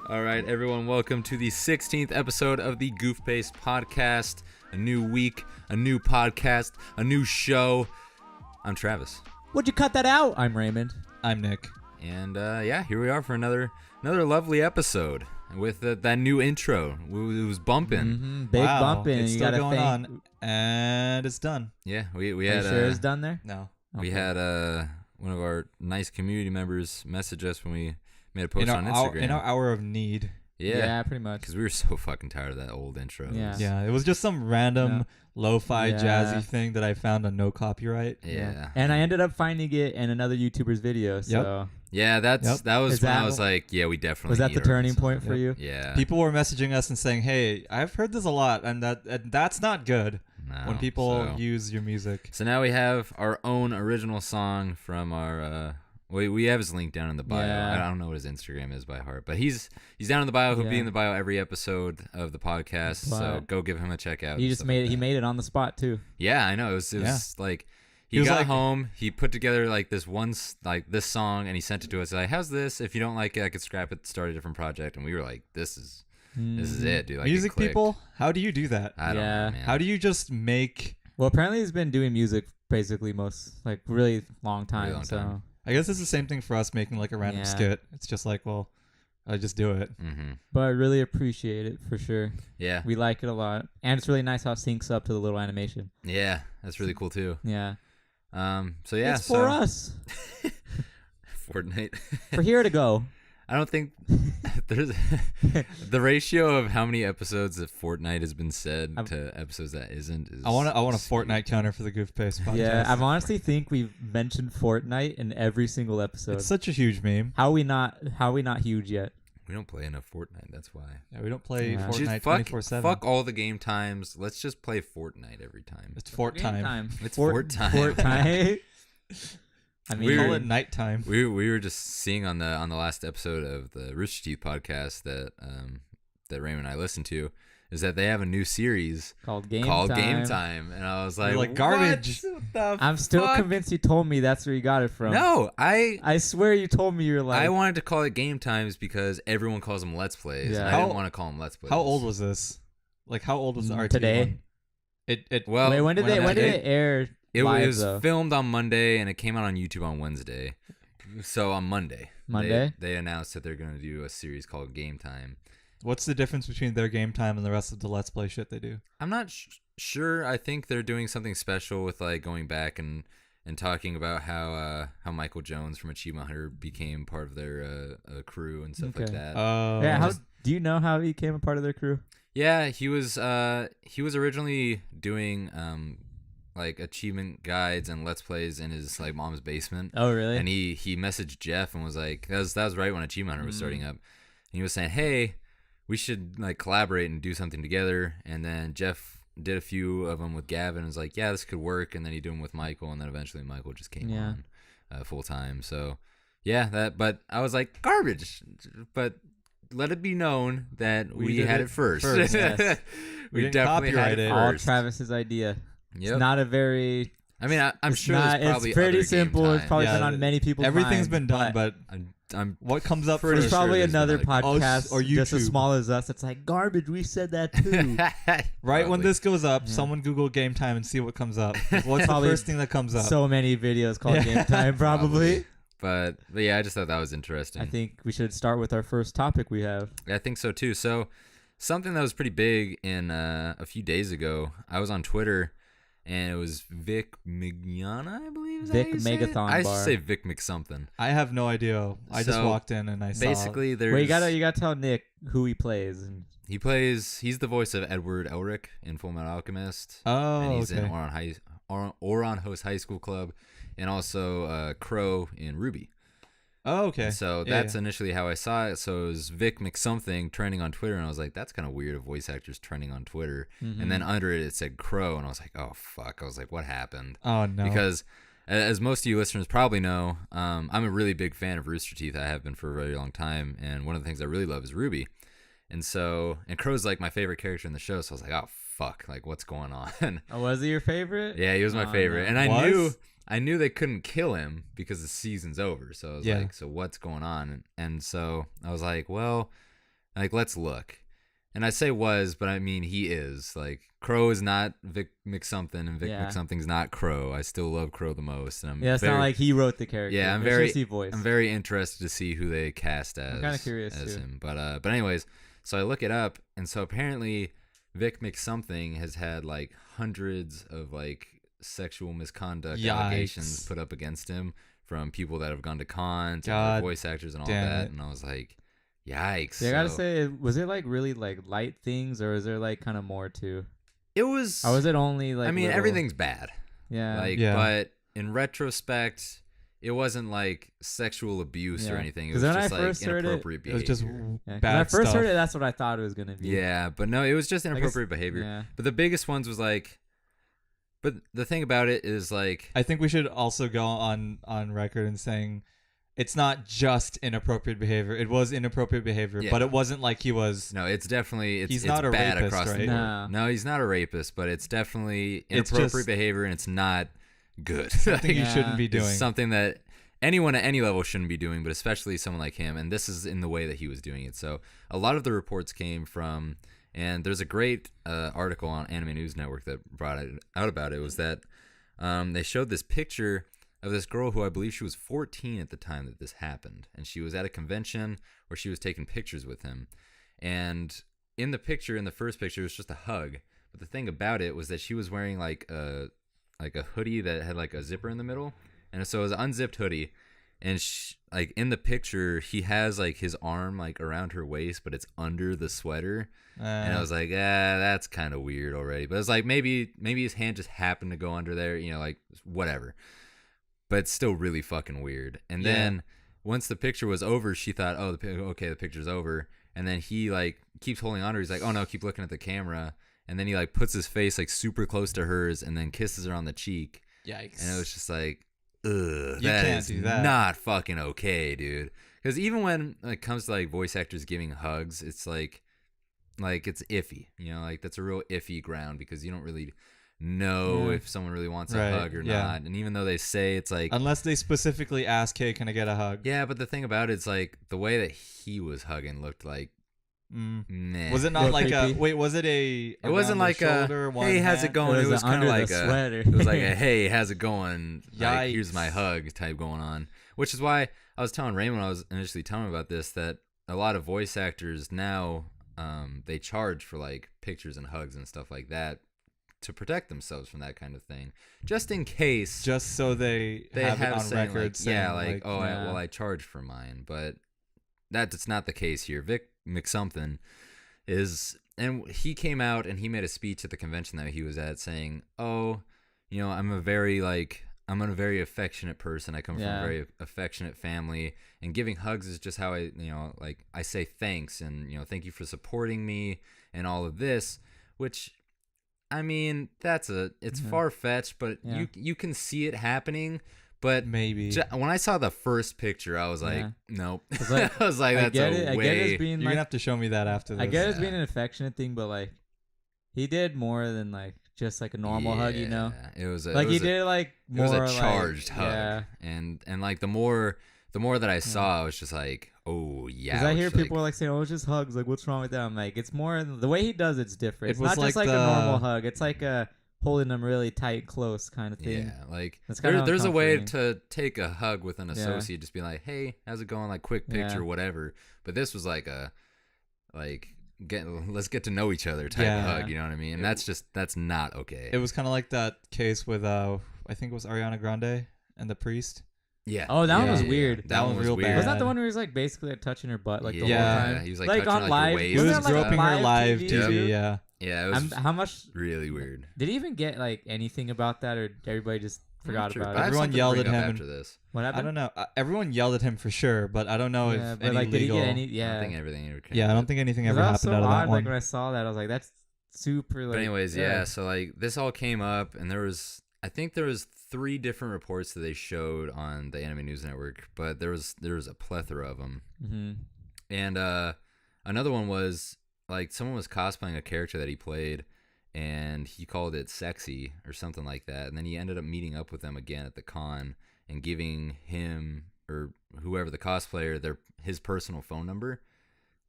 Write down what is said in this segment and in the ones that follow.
All right, everyone, welcome to the 16th episode of the Goof podcast. A new week, a new podcast, a new show. I'm Travis. Would you cut that out? I'm Raymond. I'm Nick. And here we are for another lovely episode with that new intro. It was bumping. Mm-hmm. Big bumping. It's still going on, and it's done. Yeah, we Are had. you sure it's done there? No. We had one of our nice community members message us when we made a post on Instagram. In our hour of need. Yeah, pretty much. because we were so fucking tired of that old intro. Yeah. It was just some random lo-fi jazzy thing that I found on no copyright. Yeah. And I ended up finding it in another YouTuber's video. So Yeah, that was when I was like, yeah, we definitely. Was that the turning point for you? Yeah. People were messaging us and saying, "Hey, I've heard this a lot, and that's not good." No, when people use your music. So now we have our own original song from our. We have his link down in the bio. Yeah. I don't know what his Instagram is by heart, but he's down in the bio. He'll be in the bio every episode of the podcast. So go give him a check out. He just made it. He made it on the spot too. Yeah, I know. It was like he got home. He put together like this song, and he sent it to us. Like, how's this? If you don't like it, I could scrap it, start a different project. And we were like, this is it, dude. Like, music people, how do you do that? I don't know, man. How do you just make? Well, apparently he's been doing music basically really long time. Really long time. I guess it's the same thing for us making like a random skit. It's just like, well, I just do it. Mm-hmm. But I really appreciate it for sure. Yeah. We like it a lot. And it's really nice how it syncs up to the little animation. Yeah, that's really cool too. Yeah. So yeah. It's for us. Fortnite. For here to go. I don't think there's the ratio of how many episodes of Fortnite has been said to episodes that isn't. I want a Fortnite counter for the Goof Pace podcast. Yeah, I honestly think we've mentioned Fortnite in every single episode. It's such a huge meme. How are we not huge yet? We don't play enough Fortnite. That's why. Yeah, we don't play Fortnite 24/7. Fuck all the game times. Let's just play Fortnite every time. It's Fort time. It's Fort time. Fortnite. I mean, we call it nighttime. We were just seeing on the last episode of the Rooster Teeth podcast that Raymond and I listened to, is that they have a new series called Game Time, and I was like garbage. I'm still convinced you told me that's where you got it from. No, I swear you told me you're like. I wanted to call it Game Times because everyone calls them Let's Plays. Yeah. And I didn't want to call them Let's Plays. How old was this? Like, how old was the RT today? One? Wait, when did it air? It was though? filmed on Monday and it came out on YouTube on Wednesday. So on Monday, they announced that they're going to do a series called Game Time. What's the difference between their Game Time and the rest of the Let's Play shit they do? I'm not sure. I think they're doing something special with like going back and talking about how Michael Jones from Achievement Hunter became part of their crew and stuff like that. Yeah. Do you know how he became a part of their crew? Yeah, he was originally doing like achievement guides and Let's Plays in his like mom's basement. Oh, really? And he messaged Jeff and was like, that was right when Achievement Hunter was starting up. And he was saying, hey, we should like collaborate and do something together. And then Jeff did a few of them with Gavin and was like, yeah, this could work. And then he did them with Michael, and then eventually Michael just came on full time. So yeah, but I was like, garbage. But let it be known that we had it first. Yes. we didn't definitely had it All first. Travis's idea. Yep. It's not a very. I mean, I'm sure there's probably it's pretty other simple. Game It's probably Time. been on many people's Everything's minds, been done, but I'm what comes up pretty first? there's probably sure there's another been podcast or just as YouTube. small as us. It's like garbage. We said that too. Right when Probably. this goes up, someone Google Game Time and see what comes up. What's the Probably first thing that comes up? So many videos called Game Time, probably. But yeah, I just thought that was interesting. I think we should start with our first topic we have. I think so too. So something that was pretty big in a few days ago, I was on Twitter, and it was Vic Mignogna, I believe. Is Vic that how you say it? Megathon I used Bar. to say Vic McSomething. I have no idea. I just So, walked in and I saw. Basically, there's Wait, you gotta tell Nick who he plays. And he's the voice of Edward Elric in Full Metal Alchemist. Oh, and he's okay. in Oron Host High School Club, and also Crow in Ruby. Oh, okay. So Yeah, that's initially how I saw it. So it was Vic McSomething trending on Twitter, and I was like, that's kind of weird, a voice actor's trending on Twitter. And then under it said Crow, and I was like, oh, fuck. I was like, what happened? Oh, no. Because as most of you listeners probably know, I'm a really big fan of Rooster Teeth. I have been for a very long time, and one of the things I really love is Ruby. And Crow's like my favorite character in the show, so I was like, oh, fuck, like, what's going on? oh, was he your favorite? Yeah, he was my favorite. No. And I knew they couldn't kill him because the season's over. So I was Yeah. like, so what's going on? And so I was like, well, like, let's look. And I say was, but I mean he is. Like, Crow is not Vic McSomething, and Vic McSomething's not Crow. I still love Crow the most. And it's not like he wrote the character. Yeah, I'm voice. very interested to see who they cast as. I'm kind of curious as too. him. But anyways, so I look it up, and so apparently Vic McSomething has had like hundreds of like sexual misconduct allegations put up against him from people that have gone to cons, and voice actors, and all that. And I was like, yikes. Yeah, I gotta say, was it like really like light things, or is there like kind of more to? It was. Or was it only like? I mean, little... everything's bad. Yeah. But in retrospect, it wasn't like sexual abuse or anything. It was just like inappropriate behavior. It was just bad when I first stuff. heard it, that's what I thought it was gonna be. Yeah, but no, it was just inappropriate behavior. Yeah. But the biggest ones was like. But the thing about it is like. I think we should also go on record and saying. It's not just inappropriate behavior. It was inappropriate behavior, but it wasn't like he was. No, it's definitely he's not a bad rapist, across right? the board. No, he's not a rapist, but it's definitely inappropriate behavior, and it's not good. Something you shouldn't be doing. It's something that anyone at any level shouldn't be doing, but especially someone like him. And this is in the way that he was doing it. So a lot of the reports came from, and there's a great article on Anime News Network that brought it out about it. Was that they showed this picture of this girl who I believe she was 14 at the time that this happened. And she was at a convention where she was taking pictures with him. And in the picture, in the first picture, it was just a hug. But the thing about it was that she was wearing like a hoodie that had like a zipper in the middle. And so it was an unzipped hoodie. And like in the picture, he has like his arm like around her waist, but it's under the sweater. And I was like, that's kind of weird already. But it's like maybe his hand just happened to go under there, you know, like whatever. But it's still really fucking weird. And then once the picture was over, she thought, oh, the picture's over. And then he like keeps holding on to her. He's like, oh no, keep looking at the camera. And then he like puts his face like super close to hers and then kisses her on the cheek. Yikes. And it was just like, ugh, that is not fucking okay, dude. Because even when it comes to like voice actors giving hugs, it's like it's iffy. You know, like that's a real iffy ground because you don't really know if someone really wants a hug or not. And even though they say it's like, unless they specifically ask, hey, can I get a hug? Yeah, but the thing about it is like the way that he was hugging looked like nah. Was it not like a wait, was it a it wasn't like shoulder, a hey, how's it going? It was kind of like a sweater. It was like a hey, how's it going? Like, Yikes. here's my hug type going on. Which is why I was telling Raymond when I was initially telling him about this that a lot of voice actors now they charge for like pictures and hugs and stuff like that to protect themselves from that kind of thing, just in case. Just so they have it on saying, record. like, saying, yeah, like oh, I charged for mine, but that's not the case here. Vic McSomething is, and he came out and he made a speech at the convention that he was at saying, oh, you know, I'm a very affectionate person. I come from a very affectionate family, and giving hugs is just how I, you know, like I say thanks and, you know, thank you for supporting me and all of this, which, I mean, it's far-fetched, but you can see it happening. But maybe when I saw the first picture, I was like, nope. Like, I was like, that's I get it as being you're like, gonna have to show me that after this. I get it as being an affectionate thing, but like, he did more than like just like a normal hug, you know? It was he did like more. It was a charged hug, yeah. and like the more that I saw, I was just like, oh yeah. Because I hear people like saying, "Oh, it's just hugs." Like, what's wrong with that? I'm like, it's more the way he does it's different. It's not just like a normal hug. It's like a holding them really tight, close kind of thing. Yeah, like there's a way to take a hug with an associate, just be like, hey, how's it going? Like, quick picture, whatever. But this was like let's get to know each other type of hug. You know what I mean? And that's not okay. It was kind of like that case with I think it was Ariana Grande and the priest. Yeah. Oh, that one was weird. That one was real bad. Was that the one where he was like basically like touching her butt like the whole Yeah, time? he was like touching on like live. her waist. He was Wasn't there, groping like, her live TV. Yeah. Yeah, it was how much really weird. Did he even get like anything about that, or did everybody just forgot about it? Everyone yelled at him after this. What happened? I don't know. Everyone yelled at him for sure, but I don't know if but any like, legal. did he get any? I Yeah. don't think everything ever came. Yeah, I don't think anything ever That was happened so out of odd, that one. Like when I saw that, I was like, that's super. Like, But anyways, yeah. So like this all came up, and I think there was 3 different reports that they showed on the Anime News Network, but there was a plethora of them. Mm-hmm. And another one was like someone was cosplaying a character that he played, and he called it sexy or something like that. And then he ended up meeting up with them again at the con and giving him or whoever the cosplayer his personal phone number.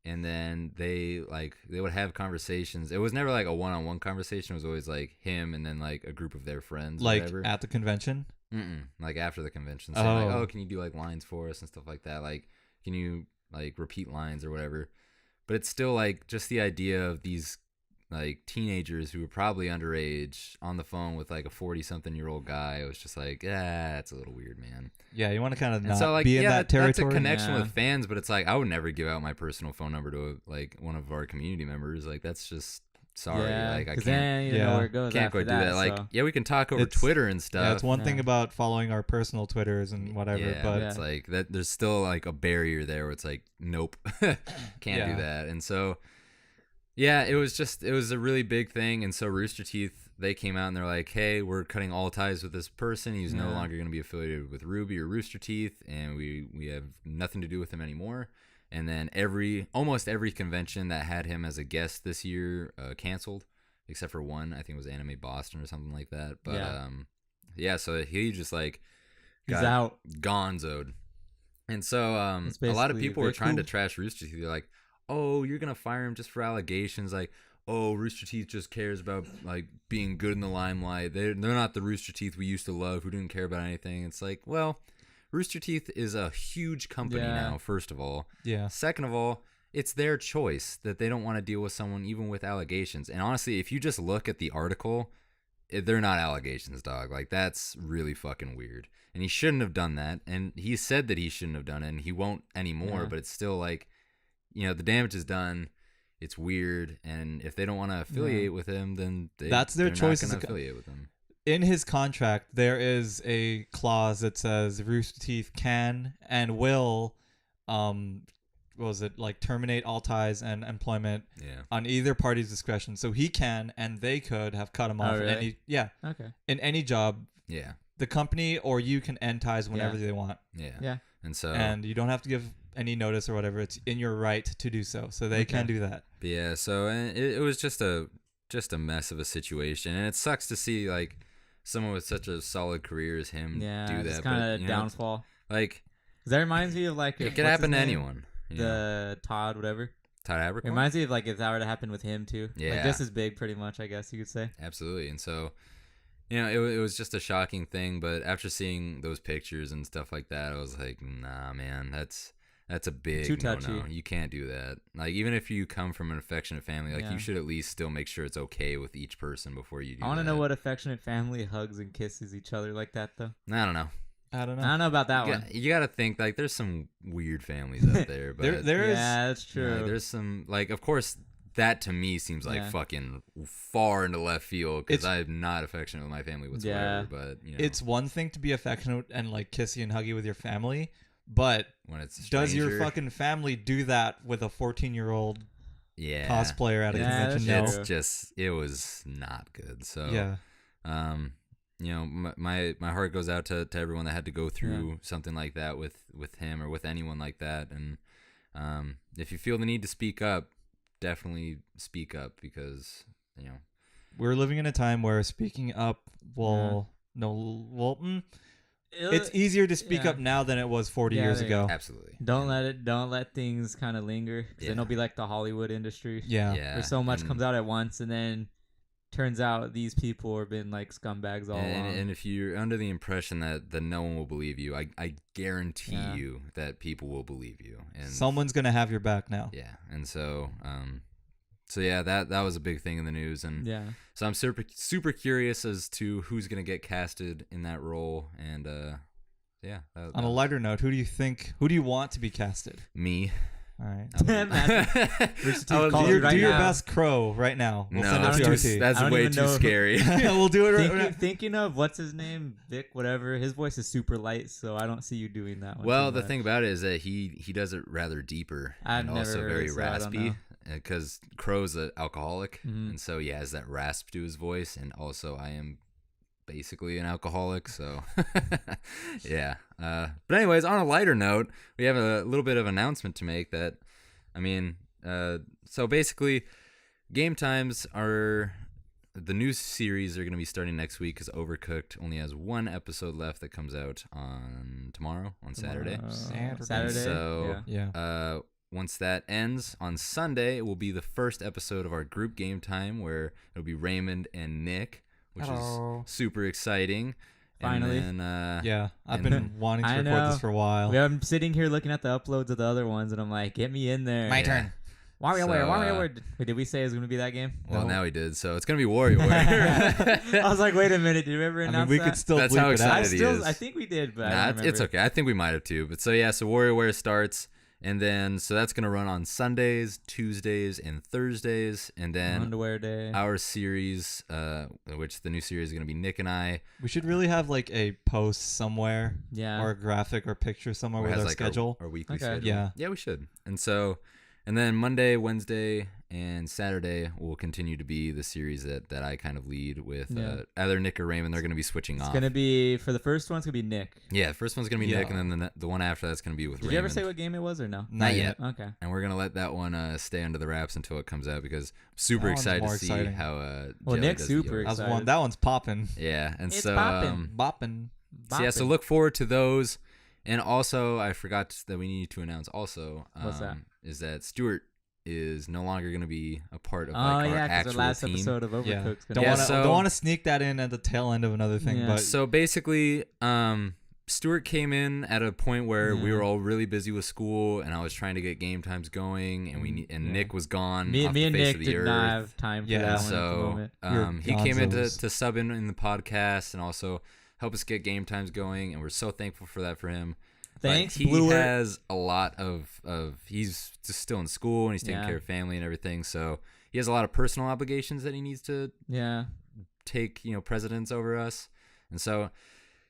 And then they would have conversations. It was never like a one-on-one conversation. It was always like him and then like a group of their friends. Like whatever. at the convention? Like after the convention. Saying like, oh, can you do like lines for us and stuff like that? Like, can you like repeat lines or whatever? But it's still like just the idea of these like teenagers who were probably underage on the phone with like a 40-something-year-old guy. It was just like, that's a little weird, man. Yeah, you want to kind of not so, like, be in that territory. That's a connection with fans, but it's like I would never give out my personal phone number to like one of our community members. Like that's just sorry. Like I can't. Then you know where it goes. Can't go do that. Like we can talk over It's- Twitter and stuff. Yeah, it's one thing about following our personal Twitters and whatever, but it's like that. There's still like a barrier there where it's like, nope, can't do that. And so, yeah, it was a really big thing. And so Rooster Teeth, they came out and they're like, hey, we're cutting all ties with this person. He's no longer going to be affiliated with Ruby or Rooster Teeth, and we have nothing to do with him anymore. And then almost every convention that had him as a guest this year canceled, except for one. I think it was Anime Boston or something like that. But so he just like he's out, gonzoed. And so a lot of people were trying to trash Rooster Teeth. They're like, oh, you're gonna fire him just for allegations. Like, oh, Rooster Teeth just cares about like being good in the limelight. They're not the Rooster Teeth we used to love, who didn't care about anything. It's like, well, Rooster Teeth is a huge company now, first of all. Yeah. Second of all, it's their choice that they don't want to deal with someone even with allegations. And honestly, if you just look at the article, they're not allegations, dog. Like, that's really fucking weird. And he shouldn't have done that. And he said that he shouldn't have done it, and he won't anymore. But it's still like, the damage is done. It's weird. And if they don't want to affiliate with him, then that's their choice. Not affiliate with him. In his contract, there is a clause that says Rooster Teeth can and will, terminate all ties and employment on either party's discretion. So he can, and they could have cut him off. Really? In any job. Yeah. The company or you can end ties whenever they want. Yeah. And you don't have to give any notice or whatever. It's in your right to do so. So they can do that. But yeah. So it was just a mess of a situation, and it sucks to see like someone with such a solid career as him do that. It's kind of downfall. Like, that reminds me of like it could happen to anyone. Todd, whatever. Todd Abercrombie. It reminds me of like if that were to happen with him too. Yeah. Like just as big, pretty much. I guess you could say. Absolutely. And so, it was just a shocking thing. But after seeing those pictures and stuff like that, I was like, nah, man, that's a big too touchy. No. You can't do that. Like, even if you come from an affectionate family, like you should at least still make sure it's okay with each person before you do. I want to know what affectionate family hugs and kisses each other like that though. I don't know. I don't know about that one. You got to think like there's some weird families out there, but there is. Yeah, that's true. There's some like, of course, that to me seems like fucking far into left field because I'm not affectionate with my family whatsoever. But it's one thing to be affectionate and like kissy and huggy with your family, but when it's a does your stranger, fucking family do that with a 14-year-old cosplayer at a convention? No. It's just, it was not good. So my heart goes out to everyone that had to go through something like that with him or with anyone like that. And if you feel the need to speak up, definitely speak up because we're living in a time where speaking up it's easier to speak up now than it was 40 years ago. Absolutely. Don't let things kind of linger, because then it'll be like the Hollywood industry. Where so much comes out at once, and then turns out these people have been like scumbags all along. And if you're under the impression that no one will believe you, I guarantee you that people will believe you. And someone's gonna have your back now. Yeah, and so that was a big thing in the news, and so I'm super curious as to who's gonna get casted in that role, and on a lighter note, who do you want to be casted? Me. All right. Do your best Crow right now. We'll send it to RT. That's way too scary. We'll do it right now. Thinking of what's his name, Vic, whatever. His voice is super light, so I don't see you doing that one. Well, the thing about it is that he does it rather deeper and also very raspy. Because Crow's an alcoholic, and so he has that rasp to his voice, and also I am basically an alcoholic, so but anyways, on a lighter note, we have a little bit of announcement to make that, so basically game times are the new series are going to be starting next week because Overcooked only has one episode left that comes out on Saturday. Saturday. So once that ends on Sunday, it will be the first episode of our group game time where it'll be Raymond and Nick, which is super exciting. Finally. And then, I've been wanting to record this for a while. I'm sitting here looking at the uploads of the other ones, and I'm like, get me in there. My turn. WarioWare. Wait, did we say it was going to be that game? Well, now we did. So it's going to be WarioWare. I was like, wait a minute. Did we ever announce we could still That's how excited he is. I think we did, but it's okay. I think we might have too. But so WarioWare starts. And then, so that's going to run on Sundays, Tuesdays, and Thursdays. And then Underwear Day. Our series, which the new series is going to be Nick and I. We should really have like a post somewhere. Yeah. Or a graphic or picture somewhere with our schedule. Our weekly okay. schedule. Yeah. Yeah, we should. And then Monday, Wednesday, and Saturday will continue to be the series that I kind of lead with either Nick or Raymond. They're going to be switching off. It's going to be, for the first one, it's going to be Nick. Yeah, the first one's going to be Nick, and then the one after that's going to be with Raymond. Did you ever say what game it was or no? Not yet. Okay. And we're going to let that one stay under the wraps until it comes out because I'm super excited to see how Nick's super excited. That one's popping. Yeah, and it's so bopping. So look forward to those. And also, I forgot that we need to announce also what's that? Is that Stuart is no longer going to be a part of our actual the last team. episode of Overcooked. Don't want to sneak that in at the tail end of another thing. But so basically, Stuart came in at a point where we were all really busy with school, and I was trying to get game times going, and Nick was gone. Me off and the face Nick of the did earth. not have time for that so one. He came in to sub in the podcast and also help us get game times going, and we're so thankful for that for him. Thanks, but he has a lot of he's just still in school and he's taking care of family and everything, so he has a lot of personal obligations that he needs to take precedence over us, and so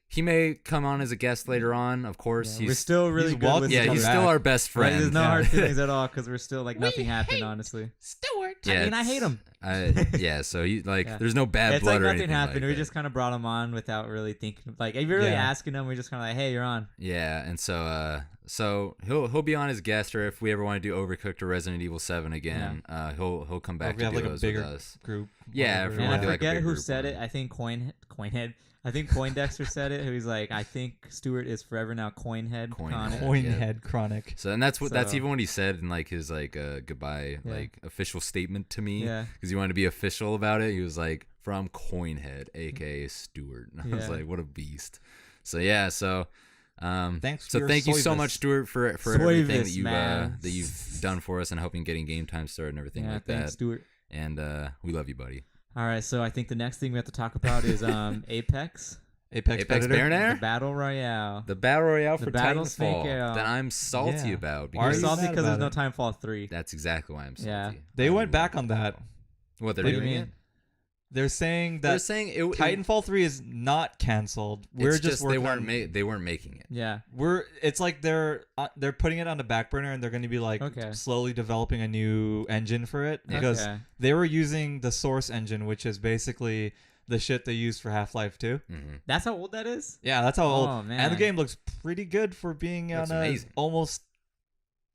he may come on as a guest later on. Of course, we're still really good. He's still our best friend. There's no hard feelings at all because we're still like nothing happened. Honestly, Stuart. I hate him. So he there's no bad blood or anything. Nothing happened. We just kind of brought him on without really thinking. Like if you're really asking him, we're just kind of like, hey, you're on. Yeah, and so he'll be on as guest, or if we ever want to do Overcooked or Resident Evil 7 again, he'll come back to do those with us. Group. Yeah, if we want to do like a big who group said one. it. I think Coinhead. I think Poindexter said it. Who's like, I think Stuart is forever now Coinhead. Coinhead Chronic. So and that's even what he said in like his goodbye official statement to me. Yeah. Because he wanted to be official about it. He was like, from Coinhead, aka Stuart. And I was like, what a beast. So thanks. So thank you so much, Stuart, for everything that you've done for us and helping getting game time started and everything like that. Thanks, Stuart. And we love you, buddy. All right, so I think the next thing we have to talk about is Apex. Apex The Battle-royale. The Battle-royale for Battle Titanfall Snake, that I'm salty about. You're salty because there's no Titanfall 3. That's exactly why I'm salty. Yeah. They went back on that. What, they're doing it? They're saying that Titanfall 3 is not canceled. We're just working they weren't making it. Yeah. It's like they're putting it on the back burner and they're going to be like slowly developing a new engine for it because they were using the Source engine, which is basically the shit they used for Half-Life 2. Mm-hmm. That's how old that is? Yeah, that's how old. Oh, man. And the game looks pretty good for being on a almost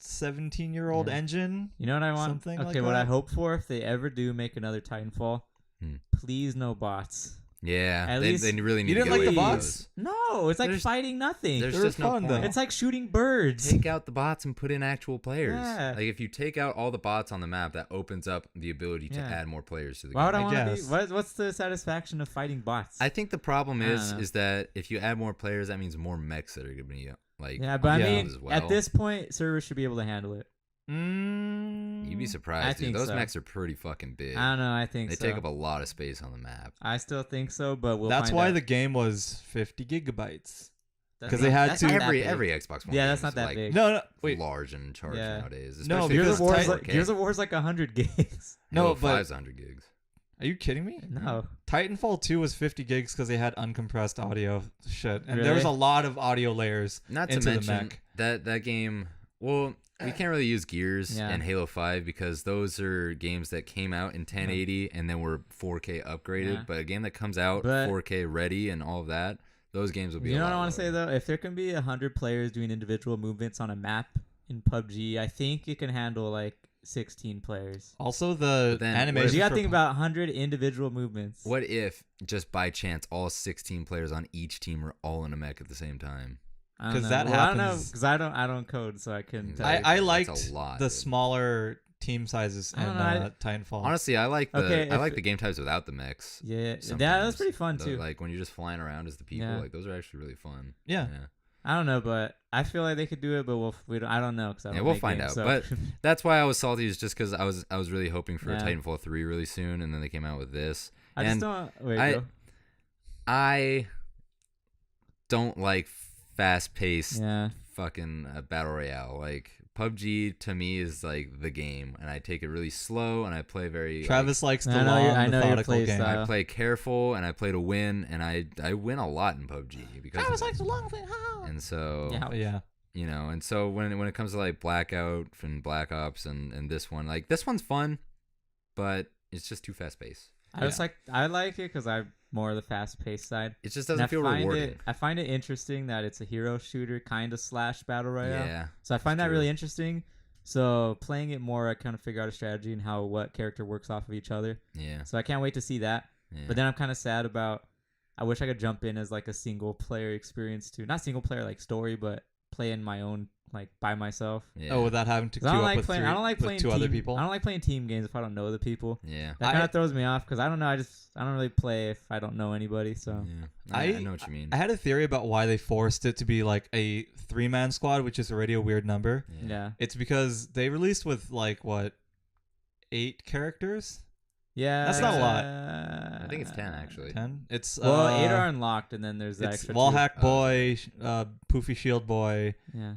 17-year-old engine. You know what I want? Something okay, like what that? I hope for if they ever do make another Titanfall, please no bots. Yeah, they really need to get like away the from bots? those. No, it's like fighting nothing. There's They're just fun, no though. point. It's like shooting birds. Take out the bots and put in actual players. Yeah. Like if you take out all the bots on the map, that opens up the ability to add more players to the game. Why would I want to be? What's the satisfaction of fighting bots? I think the problem is that if you add more players, that means more mechs that are going to be like but I mean, at this point, servers should be able to handle it. You'd be surprised, dude. Those mechs are pretty fucking big. I don't know. I think they take up a lot of space on the map. I still think so, but that's why the game was 50 gigabytes. Because they had to every Xbox One. Yeah, that's not that big. No, wait. Large and charged nowadays. No, Gears of War's like 100 gigs. No, but 500 gigs. Are you kidding me? No. Titanfall 2 was 50 gigs because they had uncompressed audio shit, and there was a lot of audio layers. Not to mention that game. Well, we can't really use Gears and Halo 5 because those are games that came out in 1080 and then were 4K upgraded. Yeah. But a game that comes out 4K ready and all of that, those games will be. You know what I want to say though? If there can be 100 players doing individual movements on a map in PUBG, I think it can handle like 16 players. Also, the animation. You got to think about 100 individual movements. What if just by chance all 16 players on each team are all in a mech at the same time? Because that happens. I don't know because I don't code, so I couldn't. I liked the smaller team sizes in Titanfall. Honestly, I like the game types without the mechs. Yeah, that's pretty fun too. Like when you're just flying around as the people, like those are actually really fun. Yeah. I don't know, but I feel like they could do it, but I don't know because we'll find out. So. But that's why I was salty, is just because I was really hoping for a Titanfall 3 really soon, and then they came out with this. I don't like fast-paced fucking battle royale. Like PUBG to me is like the game, and I take it really slow, and I play very. Likes the long, methodical game. I play careful, and I play to win, and I win a lot in PUBG because Travis likes the long thing. And so you know, and so when it comes to like Blackout and Black Ops and this one, like this one's fun, but it's just too fast paced. I like it because I'm more of the fast paced side. It just doesn't feel rewarding. I find it interesting that it's a hero shooter kind of / battle royale. Yeah. So I find that really interesting. So playing it more, I kind of figure out a strategy and what character works off of each other. Yeah. So I can't wait to see that. Yeah. But then I'm kind of sad about. I wish I could jump in as like a single player experience too. Not single player like story, but play in my own like by myself. Yeah. Oh, without having to queue up with two other people. I don't like playing team games if I don't know the people. Yeah, that kind of throws me off because I don't know. I don't really play if I don't know anybody. So I know what you mean. I had a theory about why they forced it to be like a 3-man squad, which is already a weird number. Yeah, it's because they released with like 8 characters. Yeah, that's not a lot. I think it's 10 actually. 10. It's 8 are unlocked, and then there's the extra. Wallhack Boy, Poofy Shield Boy. Yeah.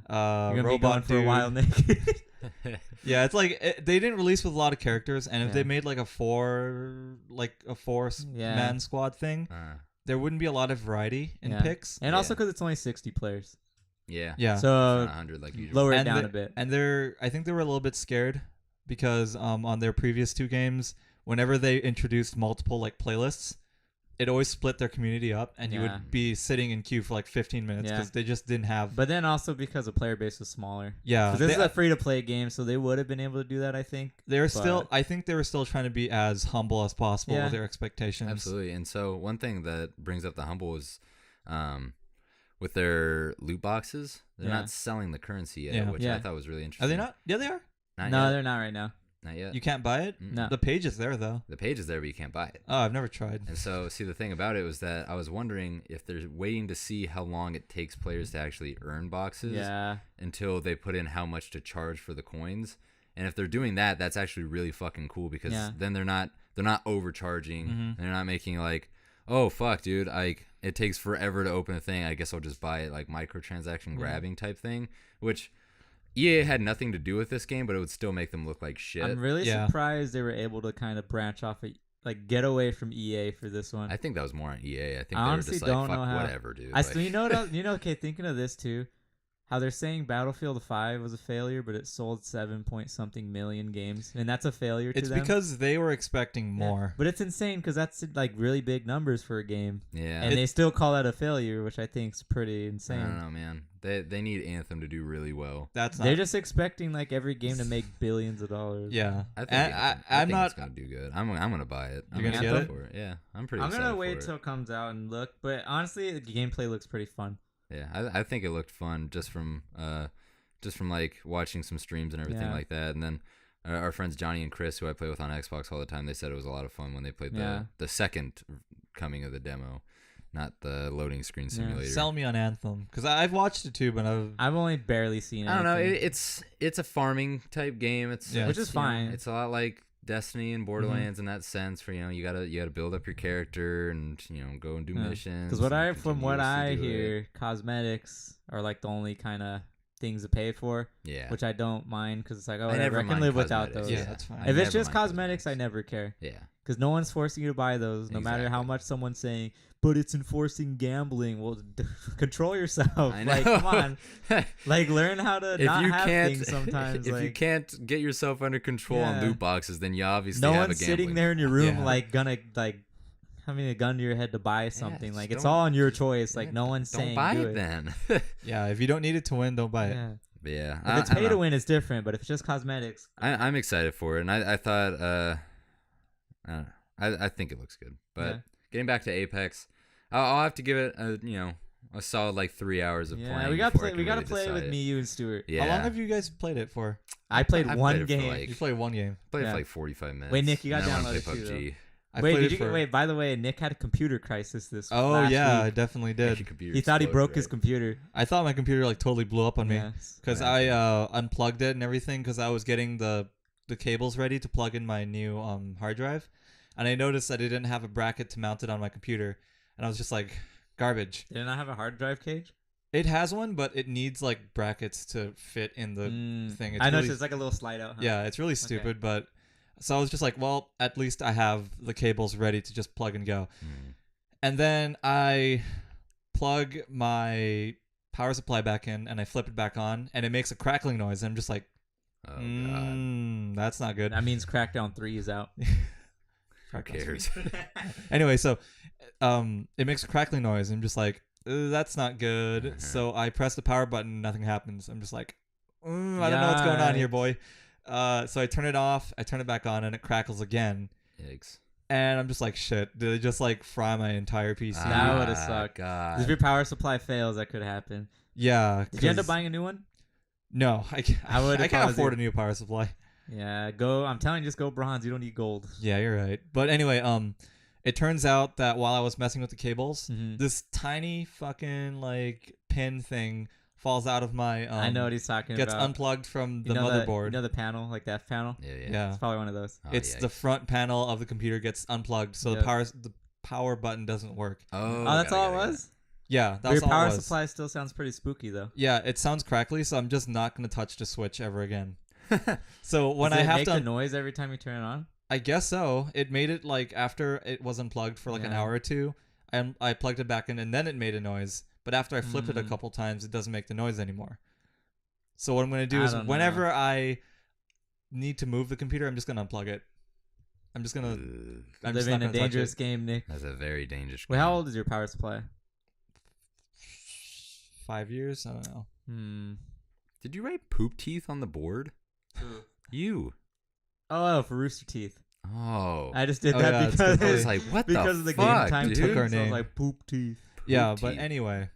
You're gonna be going for a while, Nick. Yeah, it's like they didn't release with a lot of characters, and if they made like a 4 man squad thing, there wouldn't be a lot of variety in picks. And also because it's only 60 players. Yeah. Yeah. So 100 like usual. Lower it down a bit. And I think they were a little bit scared because on their previous 2 games. Whenever they introduced multiple like playlists, it always split their community up, and you would be sitting in queue for like 15 minutes because they just didn't have. But then also because the player base was smaller. Yeah, this is a free-to-play game, so they would have been able to do that. I think I think they were still trying to be as humble as possible with their expectations. Absolutely. And so one thing that brings up the humble is, with their loot boxes, they're not selling the currency yet, which I thought was really interesting. Are they not? Yeah, they are. No, they're not right now. Not yet. You can't buy it? No. The page is there, though. The page is there, but you can't buy it. Oh, I've never tried. And so, see, the thing about it was that I was wondering if they're waiting to see how long it takes players to actually earn boxes until they put in how much to charge for the coins. And if they're doing that, that's actually really fucking cool because then they're not overcharging. Mm-hmm. They're not making like, oh, fuck, dude, it takes forever to open a thing. I guess I'll just buy it, like microtransaction grabbing type thing, which... EA had nothing to do with this game, but it would still make them look like shit. I'm really surprised they were able to kind of branch off, get away from EA for this one. I think that was more on EA. I think they were just like, fuck whatever, dude. Okay, thinking of this too, how they're saying Battlefield 5 was a failure, but it sold 7-point-something million games, and that's a failure to them. It's because they were expecting more. Yeah. But it's insane because that's like really big numbers for a game. Yeah. And they still call that a failure, which I think is pretty insane. I don't know, man. They need Anthem to do really well. They're just expecting like every game to make billions of dollars. Yeah. I think it's gonna do good. I'm gonna buy it. You're gonna get it? For it? Yeah. I'm pretty I'm excited gonna wait for till it comes out and look, but honestly the gameplay looks pretty fun. Yeah, I think it looked fun just from like watching some streams and everything like that. And then our friends Johnny and Chris, who I play with on Xbox all the time, they said it was a lot of fun when they played the second coming of the demo, not the loading screen simulator. Sell me on Anthem because I've watched it too, but I've only barely seen it. I don't know. It's a farming type game. Which is fine. It's a lot like Destiny and Borderlands in that sense, for you gotta build up your character and go and do missions. Because from what I hear, cosmetics are like the only kind of things to pay for. Yeah, which I don't mind because it's like I can live without those. Yeah, that's fine. If it's just cosmetics, I never care. Yeah, because no one's forcing you to buy those, no matter how much someone's saying. But it's enforcing gambling. Well, control yourself. I know. Like, come on. Like, learn how to not have things sometimes. If you can't get yourself under control on loot boxes, then you obviously have a gambling. No one's sitting there in your room, having a gun to your head to buy something. Like, it's all on your choice. Like, no one's saying don't buy do it then. Yeah, if you don't need it to win, don't buy it. But yeah, if it's pay to win, it's different. But if it's just cosmetics, I'm excited for it, and I thought I think it looks good. But getting back to Apex, I'll have to give it a solid like 3 hours of playing. We gotta play with me, you, and Stuart. Yeah. How long have you guys played it for? I played one game. You played one game. Played it for like 45 minutes. Wait, Nick, you got downloaded too. Wait, by the way, Nick had a computer crisis this last week. I definitely did. He thought he broke his computer. I thought my computer like totally blew up on me because I unplugged it and everything because I was getting the cables ready to plug in my new hard drive, and I noticed that it didn't have a bracket to mount it on my computer, and I was just like, garbage. Did it not have a hard drive cage? It has one, but it needs like brackets to fit in the thing. I know, it's like a little slide out. Huh? Yeah, it's really stupid, but so I was just like, well, at least I have the cables ready to just plug and go. And then I plug my power supply back in and I flip it back on and it makes a crackling noise. And I'm just like, God, that's not good. That means Crackdown 3 is out. Who cares? Anyway, so it makes a crackling noise. I'm just like, that's not good. So I press the power button, nothing happens. I'm just like, I don't know what's going on here, boy. So I turn it off, I turn it back on, and it crackles again. Yikes. And I'm just like, shit, did it just like fry my entire PC? That would have sucked. God. If your power supply fails, that could happen. Yeah. Did you end up buying a new one? No, I can't afford a new power supply. Yeah, I'm telling you, just go bronze. You don't need gold. Yeah, you're right. But anyway, it turns out that while I was messing with the cables, this tiny fucking like pin thing falls out of my I know what he's talking gets about. unplugged from the motherboard. You know the panel, like that panel? Yeah. It's probably one of those. It's the front panel of the computer gets unplugged, so the power button doesn't work. Oh, that's all it was? Yeah, that's all it was. Your power supply still sounds pretty spooky though. Yeah, it sounds crackly, so I'm just not going to touch the switch ever again. So when Does I it have make to the noise every time you turn it on? I guess so. It made it like after it was unplugged for like an hour or two, and I plugged it back in and then it made a noise. But after I flipped it a couple times, it doesn't make the noise anymore. So what I'm going to do is whenever I need to move the computer, I'm just going to unplug it. I'm just going to live in a dangerous game, Nick. That's a very dangerous game. Wait, how old is your power supply? 5 years? I don't know. Did you write poop teeth on the board? You. Oh, for Rooster Teeth. Oh. I just did that because I was like, what because the of the fuck, game time dude? took our name. So I was like, poop teeth. But anyway,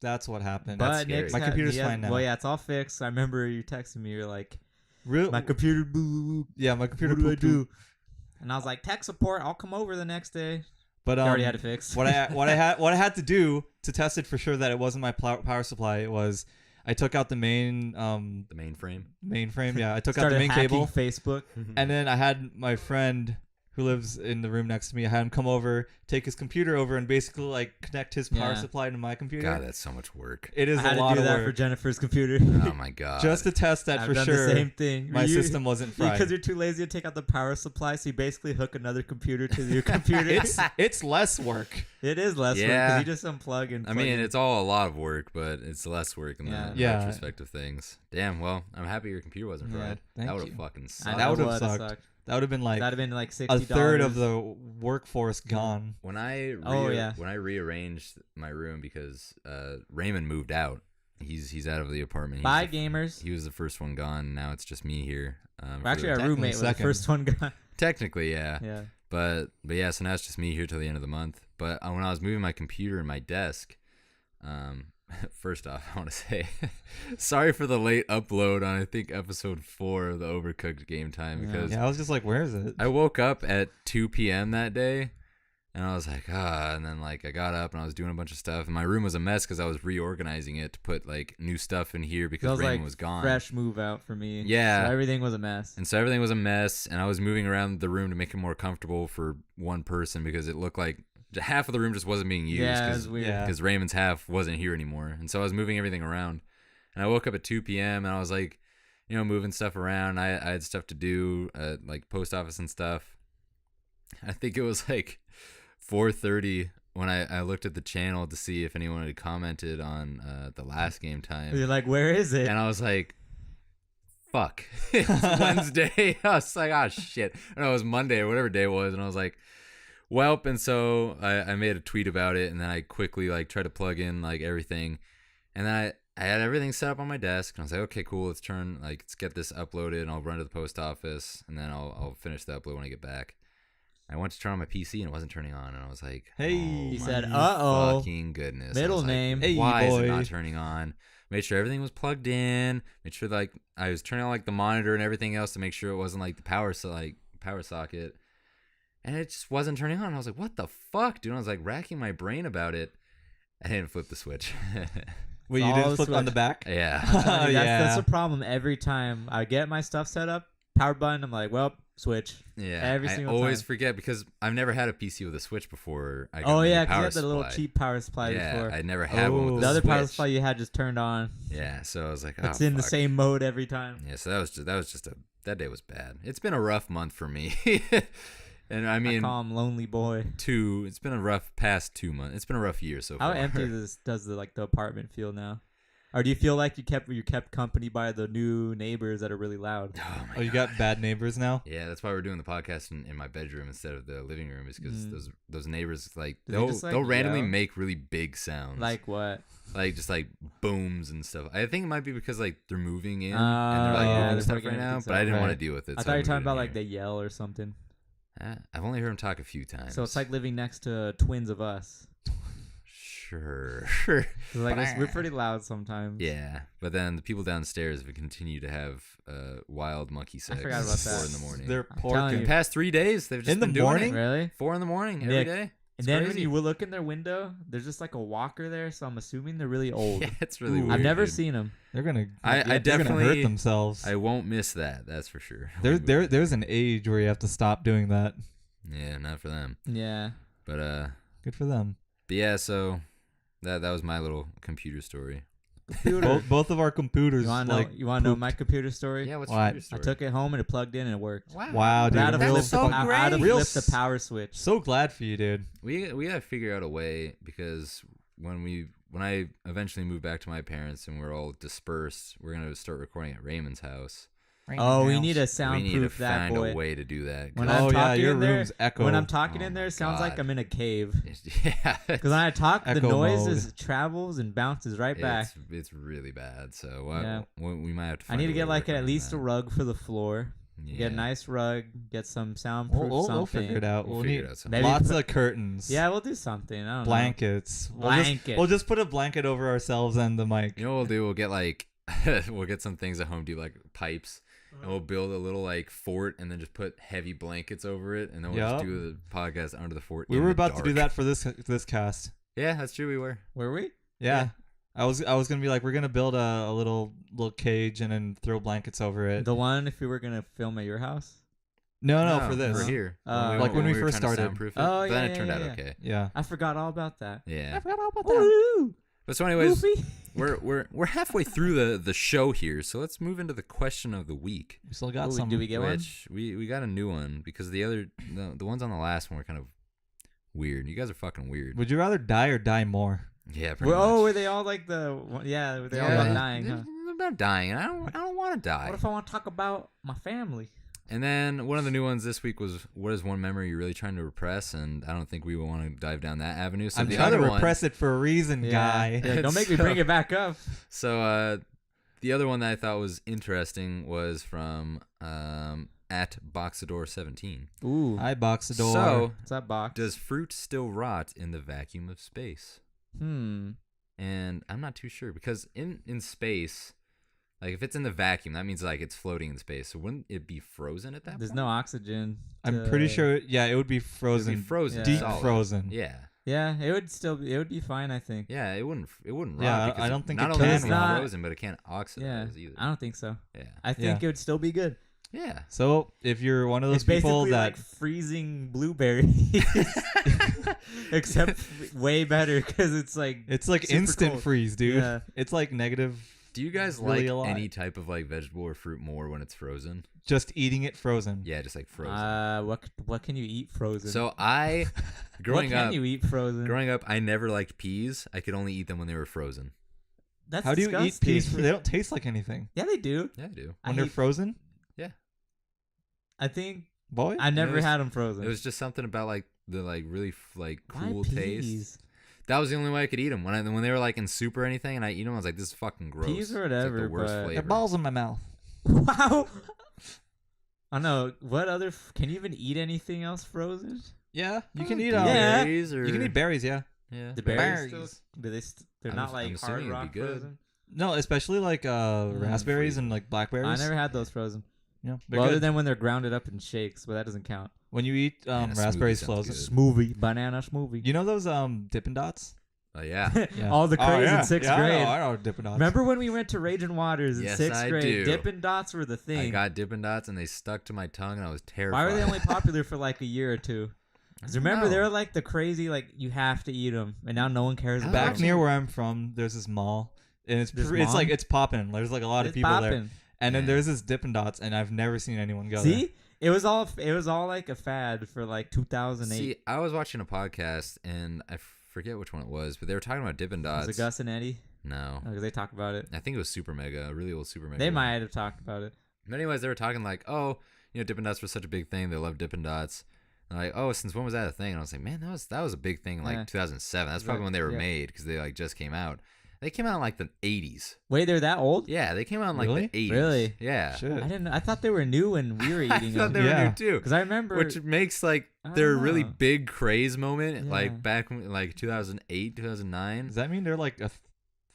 that's what happened. But that's my computer's fine now. Well, yeah, it's all fixed. I remember you texted me. You're like, my computer boo. Yeah, my computer. What do I do? And I was like, tech support. I'll come over the next day. But already had it fixed. what I had to do to test it for sure that it wasn't my power supply was I took out the main the mainframe. Mainframe, yeah. I took out the main cable. Facebook. And then I had my friend who lives in the room next to me. I had him come over, take his computer over, and basically like connect his power supply to my computer. God, that's so much work. It is a lot of work. I had to do that for Jennifer's computer. Oh my God. Just to test that for sure. The same thing. My system wasn't fried. Because you're too lazy to take out the power supply, so you basically hook another computer to your computer. It's less work. It is less work because you just unplug and. I mean, it's all a lot of work, but it's less work in the retrospect of things. Damn. Well, I'm happy your computer wasn't fried. That would have fucking sucked. That would have sucked. That would have been like $60. A third of the workforce gone. When I rearranged my room because Raymond moved out. He's out of the apartment. Bye, gamers. He was the first one gone. Now it's just me here. Actually, our roommate was the first one gone. Technically, yeah. Yeah. But yeah, so now it's just me here till the end of the month. But when I was moving my computer and my desk, first off, I want to say sorry for the late upload on I think episode 4 of the Overcooked Game Time because I was just like, where is it? I woke up at 2 p.m. that day and I was like, and then like I got up and I was doing a bunch of stuff and my room was a mess because I was reorganizing it to put like new stuff in here because Raymond was gone. Fresh move out for me. Yeah. So everything was a mess. And so everything was a mess and I was moving around the room to make it more comfortable for one person because it looked like half of the room just wasn't being used because Raymond's half wasn't here anymore. And so I was moving everything around. And I woke up at 2 p.m. and I was like, moving stuff around. I had stuff to do, like post office and stuff. I think it was like 4:30 when I looked at the channel to see if anyone had commented on the last game time. You're like, where is it? And I was like, fuck. It's Wednesday. I was like, oh, shit. No, it was Monday or whatever day it was. And I was like, welp, and so I made a tweet about it, and then I quickly like tried to plug in like everything, and then I had everything set up on my desk, and I was like, okay, cool. Let's get this uploaded, and I'll run to the post office, and then I'll finish the upload when I get back. I went to turn on my PC, and it wasn't turning on, and I was like, hey. He said, uh-oh. Fucking goodness. Middle name. Like, why is it not turning on? Made sure everything was plugged in. Made sure like I was turning on like the monitor and everything else to make sure it wasn't like the power socket. And it just wasn't turning on. I was like, what the fuck, dude? I was like racking my brain about it. I didn't flip the switch. Wait, you didn't flip on the back? Yeah. That's the problem every time I get my stuff set up. Power button, I'm like, well, switch. Yeah. Every single time. I always forget because I've never had a PC with a switch before. I got because you had the little cheap power supply before. I never had one with the other switch. Power supply you had just turned on. Yeah, so I was like, it's in the same mode every time. Yeah, so that day was bad. It's been a rough month for me. And I mean, I call him lonely boy. It's been a rough past 2 months. It's been a rough year so far. How empty does the apartment feel now? Or do you feel like you kept company by the new neighbors that are really loud? Oh, you got bad neighbors now? Yeah, that's why we're doing the podcast in my bedroom instead of the living room. Is because those neighbors like they'll randomly make really big sounds. Like what? Like just like booms and stuff. I think it might be because like they're moving in and they're like moving stuff right now. But I didn't want to deal with it. I thought you were talking about like they yell or something. I've only heard him talk a few times. So it's like living next to twins of us. Sure. Like we're pretty loud sometimes. Yeah, but then the people downstairs have continued to have wild monkey sex. I forgot about that. 4 in the morning. They're porking. The past 3 days, they've just been doing it. Really? 4 in the morning every day. And then when you look in their window, there's just like a walker there, so I'm assuming they're really old. Yeah, it's really weird. I've never seen them. They're gonna. I definitely hurt themselves. I won't miss that. That's for sure. There's an age where you have to stop doing that. Yeah, not for them. Yeah. But good for them. But yeah, so that was my little computer story. Both of our computers. You want to know my computer story? Yeah, what's your computer story? I took it home and it plugged in and it worked. Wow, dude. That's so great. I'd have flipped the power switch. So glad for you, dude. We gotta figure out a way because when I eventually move back to my parents and we're all dispersed, we're gonna start recording at Raymond's house. We need to soundproof that boy. We need to find a way to do that. When I'm talking your in there, room's echo. When I'm talking in there, it sounds like I'm in a cave. Yeah. Because when I talk, the noise travels and bounces right back. It's really bad. So we might have to find I need to get like at least a rug for the floor. Yeah. Get a nice rug. Get some soundproof something. We'll figure it out. We'll figure it out something. Lots of curtains. Yeah, we'll do something. I don't Blankets. know. We'll just put a blanket over ourselves and the mic. You know what we'll do? We'll get like we'll get some things at home. Do like pipes. And we'll build a little like fort and then just put heavy blankets over it, and then we'll just do the podcast under the fort. We were about to do that for this cast. Yeah, that's true. We were. Were we? Yeah. I was gonna be like, we're gonna build a little cage and then throw blankets over it. The one if we were gonna film at your house. No, for this. We're here. When we first started. But then it turned out okay. Yeah. I forgot all about that. Yeah. I forgot all about that. Woo! But so anyways, we're halfway through the show here, so let's move into the question of the week. We still got some. Did we get one? We got a new one because the ones on the last one were kind of weird. You guys are fucking weird. Would you rather die or die more? Yeah, pretty much. Were they all like were they all about dying? Huh? About dying. I don't want to die. What if I want to talk about my family? And then one of the new ones this week was, what is one memory you're really trying to repress? And I don't think we want to dive down that avenue. So I'm trying to repress it for a reason, guy. Yeah, don't make me bring it back up. So the other one that I thought was interesting was from at Boxador17. Ooh. Hi, Boxador. So, what's that box? Does fruit still rot in the vacuum of space? And I'm not too sure because in space... Like, if it's in the vacuum, that means, like, it's floating in space. So wouldn't it be frozen at that point? There's no oxygen. I'm pretty sure, it would be frozen. It would be frozen. Deep solid. frozen. Yeah. Yeah, it would be fine, I think. Yeah, it wouldn't rot. Yeah, I don't think not it only can is it rot. frozen, but it can't oxidize either. I don't think so. Yeah. I think it would still be good. Yeah. So, if you're one of those it's people that... like freezing blueberries. Except way better, because it's like... It's like instant cold. Freeze, dude. Yeah. It's like negative... Do you guys like any type of like vegetable or fruit more when it's frozen? Just eating it frozen. Yeah, just like frozen. What can you eat frozen? So growing up, you eat frozen? Growing up, I never liked peas. I could only eat them when they were frozen. That's How disgusting. do you eat peas? They don't taste like anything. Yeah, they do. Yeah, they do. When they're frozen? Yeah. I think. Boy, I never had them frozen. It was just something about like the like really like cool taste. that was the only way I could eat them. When they were like in soup or anything, and I eat them, I was like, this is fucking gross. Peas or whatever, the worst flavor. The balls in my mouth. Wow. I don't know. What other... Can you even eat anything else frozen? Yeah, you can eat berries. Or... You can eat berries, yeah. Yeah. The berries. They're not like hard rock good. frozen? No, especially like raspberries and like blackberries. I never had those frozen. Yeah, well, other than when they're grounded up in shakes, but that doesn't count. When you eat raspberries frozen. Smoothie. Banana smoothie. You know those Dippin' Dots? Oh, yeah. All the craze in 6th grade. I know Dippin' Dots. Remember when we went to Raging Waters in 6th grade? Do. Dippin' Dots were the thing. I got Dippin' Dots and they stuck to my tongue and I was terrified. Why were they only popular for like a year or two? Because remember, they were like the crazy, like, you have to eat them. And now no one cares about them. Back near where I'm from, there's this mall. And it's like, it's popping. There's like a lot of people there. And then there's this Dippin' Dots, and I've never seen anyone go there. See? It was all like a fad for like 2008. See, I was watching a podcast, and I forget which one it was, but they were talking about Dippin' Dots. Was it Gus and Eddie? No. Because they talk about it. I think it was Super Mega, a really old Super Mega. They might have talked about it. But anyways, they were talking like, oh, Dippin' Dots were such a big thing. They love Dippin' Dots. And like, oh, since when was that a thing? And I was like, man, that was a big thing, like 2007. That's probably when they were made, because they like just came out. They came out in like the 80s. Wait, they're that old? Yeah, they came out in like the 80s. Really? Yeah. Shit. I didn't know. I thought they were new when we were eating them. I thought they were new too. Because I remember. Which makes like their really big craze moment, like back in like 2008, 2009. Does that mean they're like a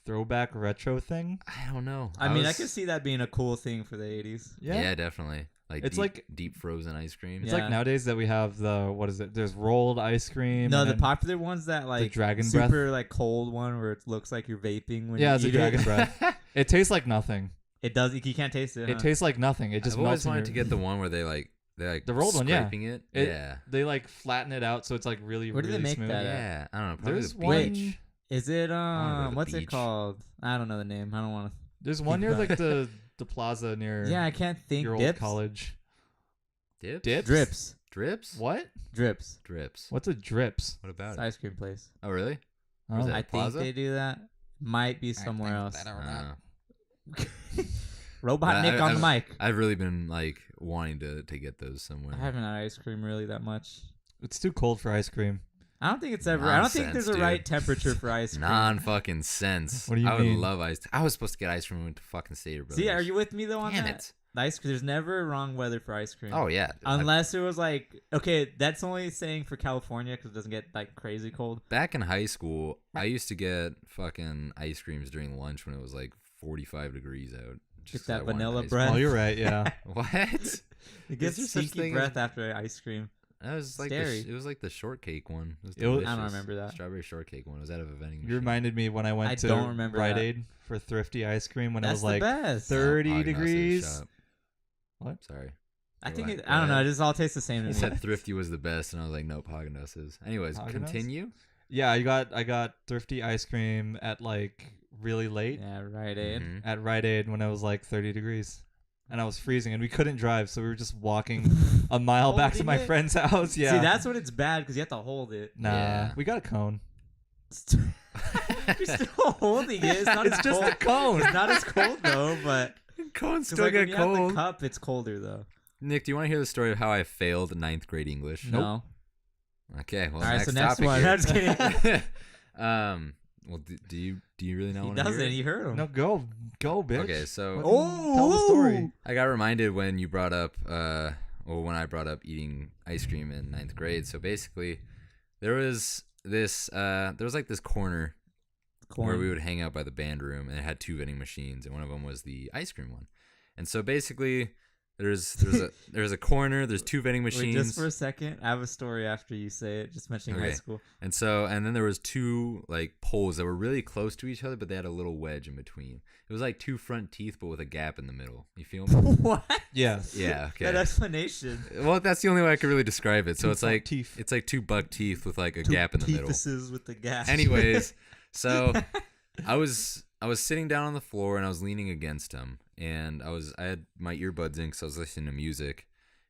throwback retro thing? I don't know. I mean, I could see that being a cool thing for the 80s. Yeah, definitely. Like it's deep frozen ice cream. It's like nowadays that we have what is it? There's rolled ice cream. No, the popular ones that like the dragon super breath. like cold one where it looks like you're vaping when it's you a dragon breath. It tastes like nothing. It does. You can't taste it. It tastes like nothing. It just I've melts. always wanted to get the one where they like the rolled one, it. They like flatten it out so it's like really Where do really they make smooth. that? Yeah, I don't know. Probably There's the beach. one. Is it what's it called? I don't know the name. I don't want to. There's one near like the plaza near. Yeah, I can't think. Your old college. Dips? Drips? What? Drips. What's a drips? What about it's it? Ice cream place. Oh, really? I think they do that. Might be somewhere else. Robot Nick on the mic. I've really been like wanting to get those somewhere. I haven't had ice cream really that much. It's too cold for ice cream. I don't think it's ever. I don't think there's a right temperature for ice cream. Non-fucking sense. What do you mean? I would love ice. I was supposed to get ice cream when we went to fucking Stater Brothers. See, are you with me though on Damn that? it. There's never wrong weather for ice cream. Oh yeah. Unless it was like, okay, that's only saying for California because it doesn't get like crazy cold. Back in high school, I used to get fucking ice creams during lunch when it was like 45 degrees out. Just that vanilla breath. Oh, you're right. Yeah. What? It gets stinky breath after ice cream. That was like it was like the shortcake one. I don't remember that. Strawberry shortcake one. It was out of a vending machine. You reminded me when I went to Rite Aid for thrifty ice cream when it was like 30 degrees. What? Sorry. I think I don't know. It just all tastes the same to me. He said thrifty was the best, and I was like, nope, Haagen-Dazs. Anyways, continue. Yeah, I got thrifty ice cream at like really late. Yeah, Rite Aid. Mm-hmm. At Rite Aid when it was like 30 degrees. And I was freezing, and we couldn't drive, so we were just walking a mile back to my friend's house. Yeah. See, that's when it's bad because you have to hold it. Nah, we got a cone. You're still holding it. It's just a cone. It's not as cold though, but cones still get cold. When you have the cup, it's colder though. Nick, do you want to hear the story of how I failed 9th grade English? No. Okay. Well, all right. Next one. I'm just kidding. Well, do you really not want to hear? He doesn't. You heard him. No, go, bitch. Okay, so tell the story. I got reminded when you brought up, when I brought up eating ice cream in 9th grade. So basically, there was this corner where we would hang out by the band room, and it had 2 vending machines, and one of them was the ice cream one. And so basically, there's a corner. There's 2 vending machines. Wait, just for a second, I have a story after you say it. Just mentioning high school. And then there was 2 like poles that were really close to each other, but they had a little wedge in between. It was like 2 front teeth, but with a gap in the middle. You feel me? What? Yes. Yeah. Okay. That explanation. Well, that's the only way I could really describe it. So it's like teeth. It's like 2 buck teeth with like a gap in the middle. With the gap. Anyways, so I was sitting down on the floor and I was leaning against him, and I had my earbuds in because I was listening to music,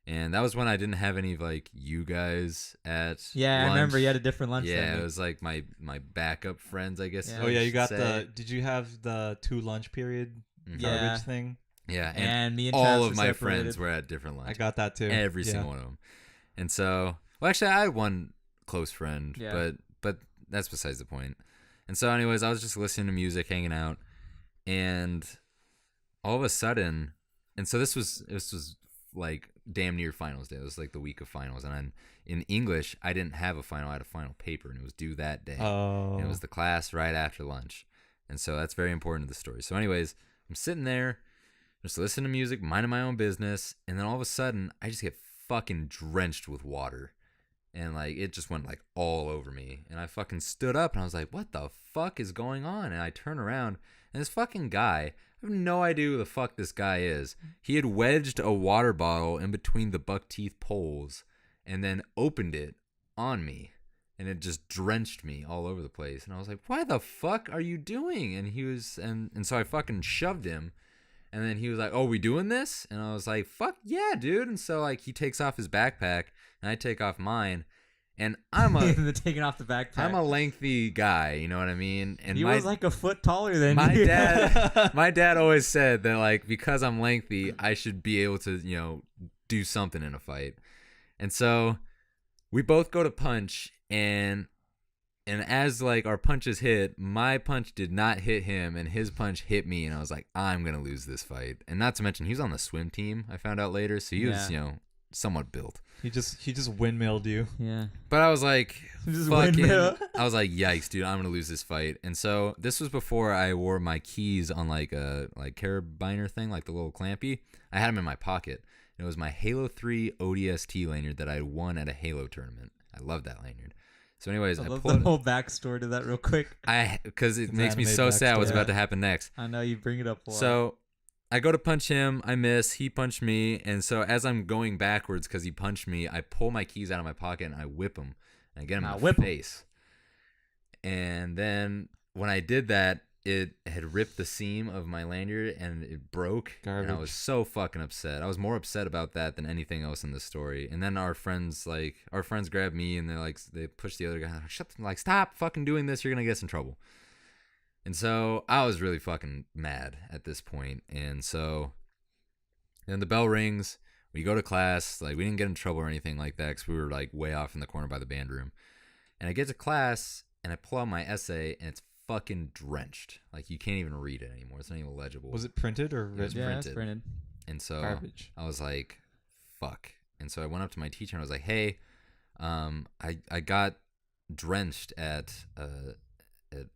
and that was when I didn't have any of like you guys at lunch. I remember you had a different lunch. Yeah, it was like my backup friends, I guess. Yeah. Oh yeah, you got did you have the 2 lunch period garbage thing? Yeah, and me and all of were my separated. friends were at different lunches. I got that too. Every single one of them. And so, well, actually, I had one close friend, but that's besides the point. And so, anyways, I was just listening to music, hanging out, and all of a sudden, and so this was like damn near finals day. It was like the week of finals, and in English, I didn't have a final. I had a final paper, and it was due that day. Oh. And it was the class right after lunch, and so that's very important to the story. So, anyways, I'm sitting there, just listening to music, minding my own business, and then all of a sudden, I just get fucking drenched with water. And, like, it just went, like, all over me. And I fucking stood up, and I was like, what the fuck is going on? And I turn around, and this fucking guy, I have no idea who the fuck this guy is. He had wedged a water bottle in between the buck teeth poles and then opened it on me. And it just drenched me all over the place. And I was like, why the fuck are you doing? And he was, and so I fucking shoved him. And then he was like, oh, we doing this? And I was like, fuck yeah, dude. And so, like, he takes off his backpack, and I take off mine. And I'm taking off the backpack. I'm a lengthy guy, you know what I mean? And he was like a foot taller than my you. dad. My dad always said that, like, because I'm lengthy, I should be able to, you know, do something in a fight. And so we both go to punch, and as, like, our punches hit, my punch did not hit him, and his punch hit me, and I was like, I'm gonna lose this fight. And not to mention, he was on the swim team, I found out later, so he was, you know, somewhat built. He just windmilled you. Yeah. But I was like, fucking, I was like, yikes, dude, I'm gonna lose this fight. And so this was before I wore my keys on like a carabiner thing, like the little clampy. I had them in my pocket. It was my Halo 3 ODST lanyard that I won at a Halo tournament. I love that lanyard. So anyways, I love the whole backstory to that real quick. Because it makes me so sad what's about to happen next. I know, you bring it up a lot. So I go to punch him, I miss, he punched me, and so as I'm going backwards because he punched me, I pull my keys out of my pocket and I whip him. And I get him in the face. And then when I did that, it had ripped the seam of my lanyard and it broke. Garbage. And I was so fucking upset. I was more upset about that than anything else in the story. And then our friends grabbed me and they pushed the other guy. Stop fucking doing this. You're gonna get us in trouble. And so I was really fucking mad at this point. And so then the bell rings. We go to class. Like, we didn't get in trouble or anything like that because we were like way off in the corner by the band room. And I get to class and I pull out my essay and it's fucking drenched. Like, you can't even read it anymore. It's not even legible. Was it printed or written? Yeah, it's printed. And so garbage. I was like, fuck. And so I went up to my teacher and I was like, hey, I got drenched at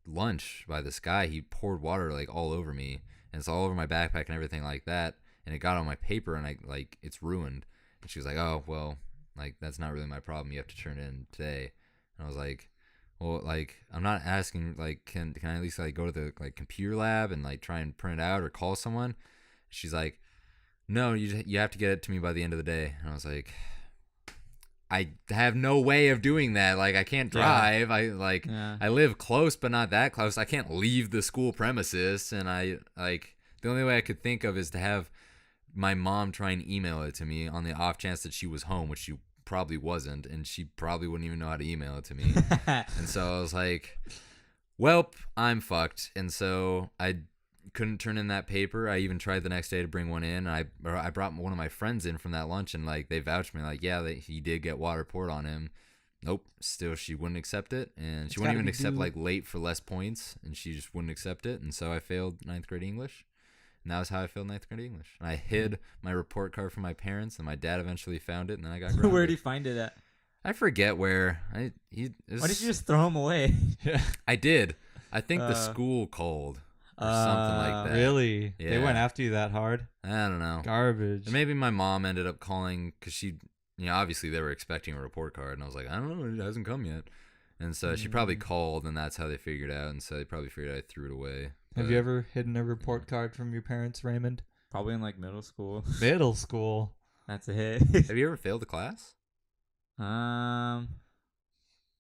lunch by this guy. He poured water like all over me and it's all over my backpack and everything like that. And it got on my paper and it's ruined. And she was like, oh, well, like, that's not really my problem. You have to turn it in today. And I was like, well, like, I'm not asking, like, can I at least, like, go to the, like, computer lab and, like, try and print it out or call someone? She's like, no, you have to get it to me by the end of the day. And I was like, I have no way of doing that. Like, I can't drive. Yeah. I live close, but not that close. I can't leave the school premises. And the only way I could think of is to have my mom try and email it to me on the off chance that she was home, which she probably wasn't, and she probably wouldn't even know how to email it to me. And so I was like, welp, I'm fucked. And so I couldn't turn in that paper. I even tried the next day to bring one in. I brought one of my friends in from that lunch, and like, they vouched me, like, yeah, he did get water poured on him. Nope, still she wouldn't accept it, and she wouldn't even accept like late for less points, and she just wouldn't accept it. And so I failed 9th grade English. And that was how I failed 9th grade English. And I hid my report card from my parents, and my dad eventually found it, and then I got grounded. Where did he find it at? I forget where. Why did you just throw him away? I did. I think the school called or something like that. Really? Yeah. They went after you that hard? I don't know. Garbage. And maybe my mom ended up calling because she, obviously they were expecting a report card, and I was like, I don't know, it hasn't come yet. And so she probably called, and that's how they figured out. And so they probably figured I threw it away. Have you ever hidden a report card from your parents, Raymond? Probably in like middle school. Middle school. That's a hit. Have you ever failed a class? I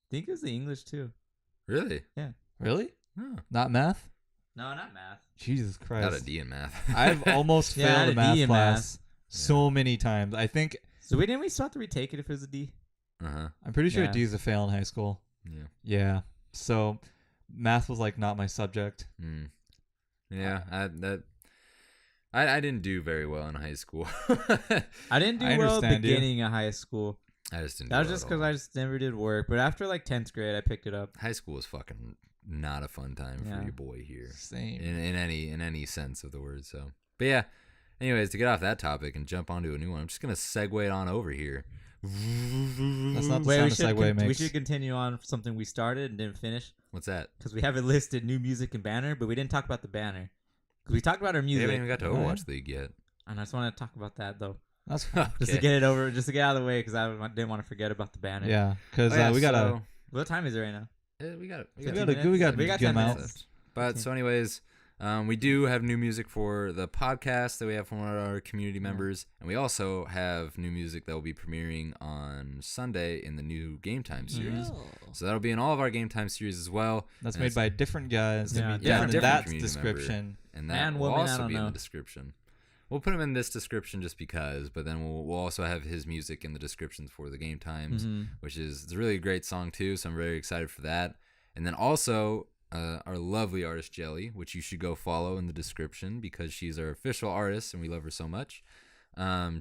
think it was the English too. Really? Yeah. Really? Oh. Not math? No, not math. Jesus Christ. Got a D in math. I've almost failed a math class so many times. I think. So didn't we still have to retake it if it was a D? Uh-huh. I'm pretty sure a D is a fail in high school. Yeah. Yeah. So math was like not my subject. Mm. Yeah, I didn't do very well in high school. I didn't do well beginning of high school. I just didn't. That was just because I just never did work. But after like 10th grade, I picked it up. High school was fucking not a fun time for your boy here. Same. In any sense of the word. So, but yeah. Anyways, to get off that topic and jump onto a new one, I'm just gonna segue it on over here. That's not the sound a segue makes. We should continue on something we started and didn't finish. What's that? Because we haven't listed new music and banner, but we didn't talk about the banner. Because we talked about our music. We haven't even got to Overwatch League yet. And I just want to talk about that though. That's okay. Just to get it over, just to get out of the way, because I didn't want to forget about the banner. Yeah, because we gotta. What time is it right now? We got good 10 amount. minutes. But so, anyways, we do have new music for the podcast that we have from our community members, and we also have new music that will be premiering on Sunday in the new Game Time series. So that'll be in all of our Game Time series as well. That's made by different guys. Down in that description, and that will also be in the description. We'll put him in this description just because, but then we'll also have his music in the descriptions for the Game Times, which is it's a really great song too. So I'm very excited for that. And then also our lovely artist Jelly, which you should go follow in the description because she's our official artist and we love her so much.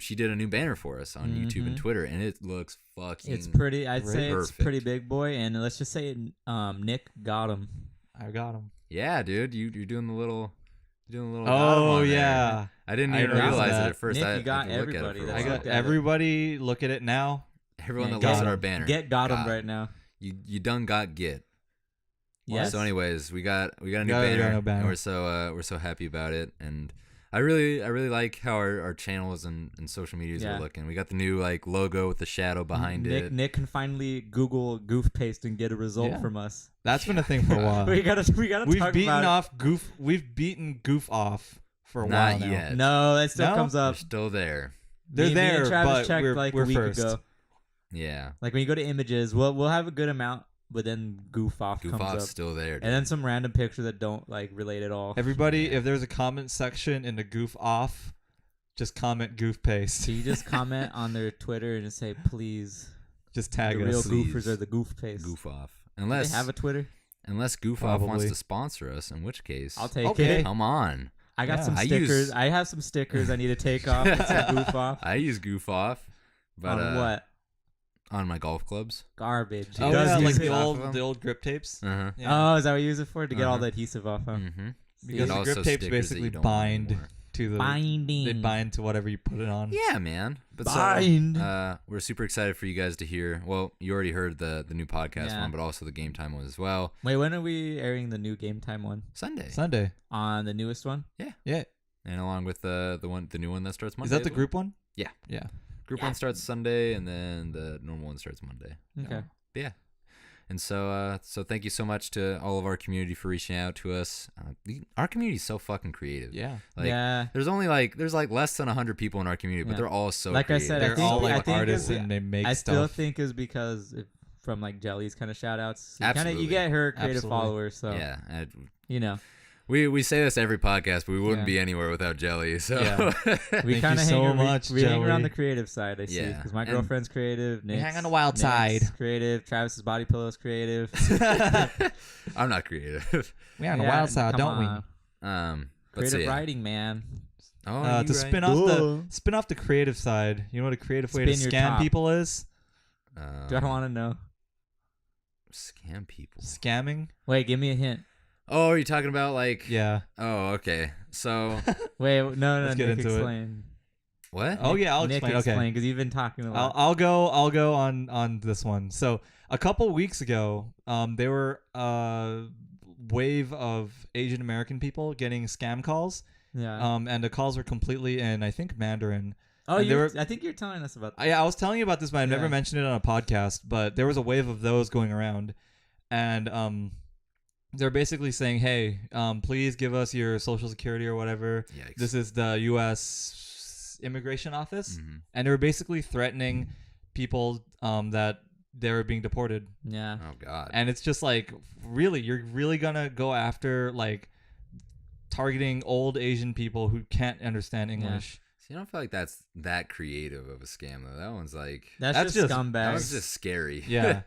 She did a new banner for us on YouTube and Twitter, and it looks fucking. It's pretty. I'd say it's pretty big boy, and let's just say Nick got him. I got him. Yeah, dude, you're doing the little. Oh yeah, I didn't even realize it at first. Nick, you got everybody. I got everybody. Look at it now. Everyone that looks at our banner. Got him right now. You done got get. Yes. So, anyways, we got a new banner, and we're so happy about it. And I really like how our channels and social medias are looking. We got the new like logo with the shadow behind it. Nick can finally Google Goof paste and get a result from us. That's been a thing for a while. we gotta We've beaten off Goof. We've beaten Goof off for a while now. Not yet. No, that still comes up. They're still there. They're there, and Travis but checked like we're a week first. ago. Yeah. Like when you go to images, we'll have a good amount, but then Goof off comes up. Still there, dude. And then some random picture that don't like relate at all. Everybody, if there's a comment section in the Goof off, just comment Goof paste. So you just comment on their Twitter and just say, please. Just tag the us. The real goofers are the Goof paste. Goof off. Unless they have a Twitter. Unless Goof off wants to sponsor us, in which case I'll take it. Come on. I got some stickers. I have some stickers I need to take off. That say Goof off. I use Goof off. But on what? On my golf clubs. Garbage. Oh yeah, like the old grip tapes. Uh-huh. Yeah. Oh, is that what you use it for? To get all the adhesive off? Huh? Because the grip tapes basically bind to the binding. They bind to whatever you put it on. Yeah, man. But bind. So, we're super excited for you guys to hear. Well, you already heard the new podcast one, but also the Game Time one as well. Wait, when are we airing the new Game Time one? Sunday. On the newest one? Yeah. And along with the new one that starts Monday. Is that the group one? Yeah. Yeah. Group one starts Sunday, and then the normal one starts Monday. Okay. Yeah. And so thank you so much to all of our community for reaching out to us. Our community is so fucking creative. Yeah. There's only there's less than 100 people in our community, but they're all so like creative. I said, they're all artists and they make stuff. I still think is because from like Jelly's kind of shout outs. Absolutely. You get her creative followers. So yeah. We say this every podcast, but we wouldn't be anywhere without Jelly. So we kind of hang around the creative side. I see because my girlfriend's creative. We hang on the wild side. Creative. Travis's body pillow is creative. I'm not creative. We on the wild side, don't we? Creative writing, man. To spin off the creative side. You know what a creative way to scam people is? Do I want to know? Scam people. Scamming. Wait, give me a hint. Oh, are you talking about Yeah. Oh, okay. So. Wait, no. Let's get into explain. It. What? Oh yeah, I'll explain. Okay. Because you've been talking a lot. I'll go on this one. So a couple weeks ago, there were a wave of Asian American people getting scam calls. Yeah. And the calls were completely in, I think, Mandarin. Oh, I think you're telling us about that. Yeah, I was telling you about this, but I've never mentioned it on a podcast. But there was a wave of those going around, and they're basically saying, hey, please give us your social security or whatever. Yikes. This is the U.S. immigration office. Mm-hmm. And they were basically threatening people that they were being deported. Yeah. Oh, God. And it's just like, really? You're really going to go after, targeting old Asian people who can't understand English? See, I don't feel like that's that creative of a scam, though. That one's like... That's just scumbag. That was just scary. Yeah.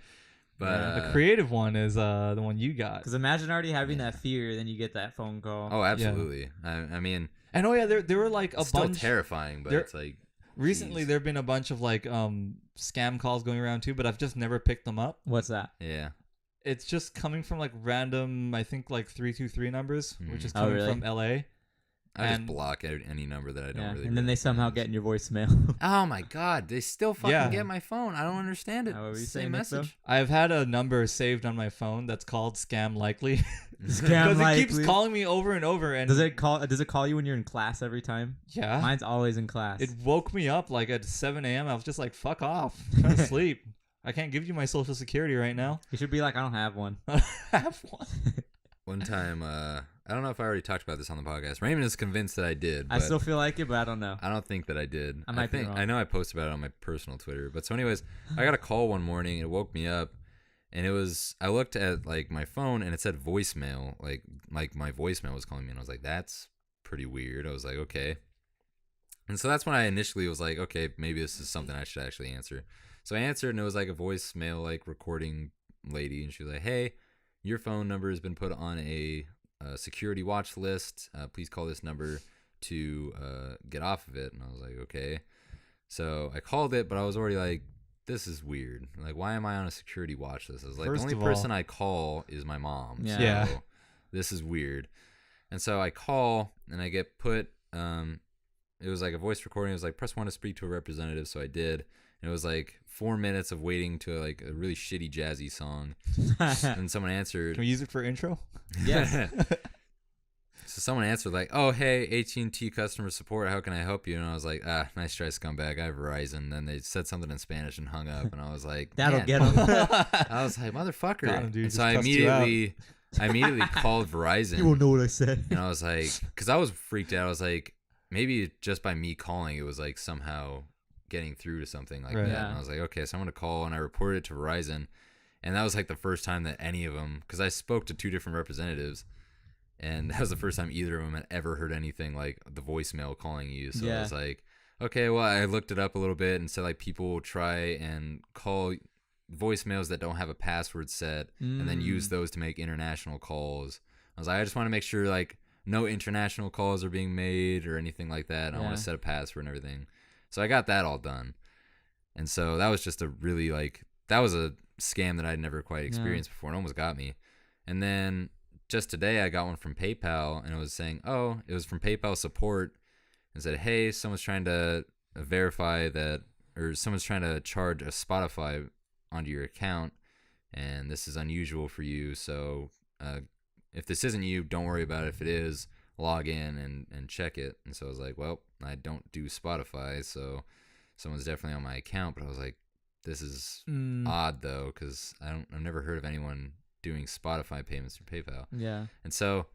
But the creative one is the one you got. Because imagine already having that fear, then you get that phone call. Oh, absolutely. I mean, and there were like a bunch. Still terrifying, but it's like Recently, there have been a bunch of like scam calls going around too, but I've just never picked them up. What's that? Yeah. It's just coming from like random, I think like 323 numbers, which is coming from LA. I just block any number that I don't really. And then they somehow get in your voicemail. Oh my god, they still fucking get my phone. I don't understand it. What were you Same message. I've had a number saved on my phone that's called Scam Likely. Scam Likely. Because it keeps calling me over and over. And does it call you when you're in class every time? Yeah. Mine's always in class. It woke me up like at 7 a.m. I was just like, fuck off. I'm trying to sleep. I can't give you my social security right now. You should be like, I don't have one. Have one. One time, I don't know if I already talked about this on the podcast. Raymond is convinced that I did. I still feel like it, but I don't know. I don't think that I did. I might be wrong. I know I posted about it on my personal Twitter. But so anyways, I got a call one morning. It woke me up. And it was, I looked at like my phone and it said voicemail. Like my voicemail was calling me. And I was like, that's pretty weird. I was like, okay. And so that's when I initially was like, okay, maybe this is something I should actually answer. So I answered and it was like a voicemail like recording lady. And she was like, hey, your phone number has been put on a security watch list. Please call this number to get off of it. And I was like, okay. So I called it, but I was already like, this is weird. Like, why am I on a security watch list? I was like, the only person I call is my mom. Yeah. So this is weird. And so I call and I get put, it was like a voice recording. It was like, press 1 to speak to a representative. So I did. And it was like 4 minutes of waiting to like a really shitty jazzy song. And someone answered. Can we use it for intro? Yes. So someone answered like, oh, hey, AT&T customer support. How can I help you? And I was like, nice try, scumbag. I have Verizon. And then they said something in Spanish and hung up. And I was like, that'll get them. I was like, motherfucker. Him, dude, and so I immediately called Verizon. You won't know what I said. And I was like, because I was freaked out. I was like, maybe just by me calling, it was like somehow getting through to something like that. Yeah. And I was like, okay, so I'm going to call. And I reported it to Verizon. And that was like the first time that any of them, because I spoke to 2 different representatives. And that was the first time either of them had ever heard anything like the voicemail calling you. So I was like, okay, well, I looked it up a little bit and said like people try and call voicemails that don't have a password set and then use those to make international calls. I was like, I just want to make sure like no international calls are being made or anything like that. I want to set a password and everything. So I got that all done. And so that was just a really like, that was a scam that I'd never quite experienced before. It almost got me. And then just today I got one from PayPal and it was saying, oh, it was from PayPal support and said, hey, someone's trying to verify that, or someone's trying to charge a Spotify onto your account and this is unusual for you. So if this isn't you, don't worry about it. If it is, log in and check it. And so I was like, well, I don't do Spotify, so someone's definitely on my account. But I was like, this is odd though, because I've never heard of anyone doing Spotify payments through PayPal. Yeah. And so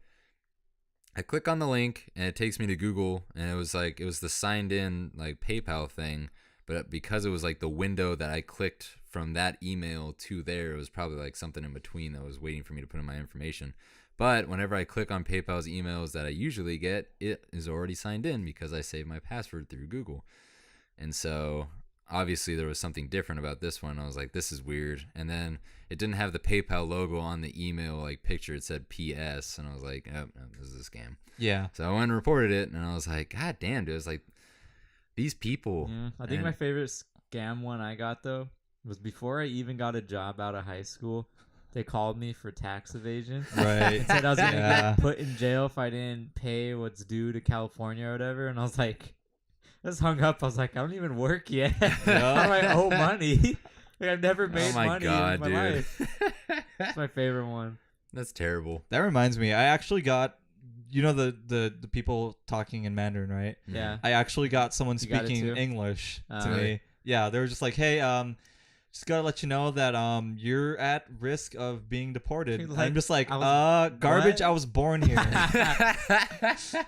I click on the link and it takes me to Google, and it was the signed in like PayPal thing, but because it was like the window that I clicked from that email to there, it was probably like something in between that was waiting for me to put in my information. But whenever I click on PayPal's emails that I usually get, it is already signed in because I saved my password through Google. And so obviously there was something different about this one. I was like, this is weird. And then it didn't have the PayPal logo on the email like picture. It said PS. And I was like, oh, no, this is a scam. Yeah. So I went and reported it, and I was like, God damn, dude. It was like, these people. Yeah. I think my favorite scam one I got, though, was before I even got a job out of high school. They called me for tax evasion. Right. And said I was going to get put in jail if I didn't pay what's due to California or whatever. And I was like, I just hung up. I was like, I don't even work yet. How do I owe money? Like, I've never made money in my life. That's my favorite one. That's terrible. That reminds me. I actually got, you know, the people talking in Mandarin, right? Yeah. I actually got someone speaking English to me. Yeah. They were just like, hey, just gotta let you know that you're at risk of being deported. Like, I'm just like, garbage. What? I was born here.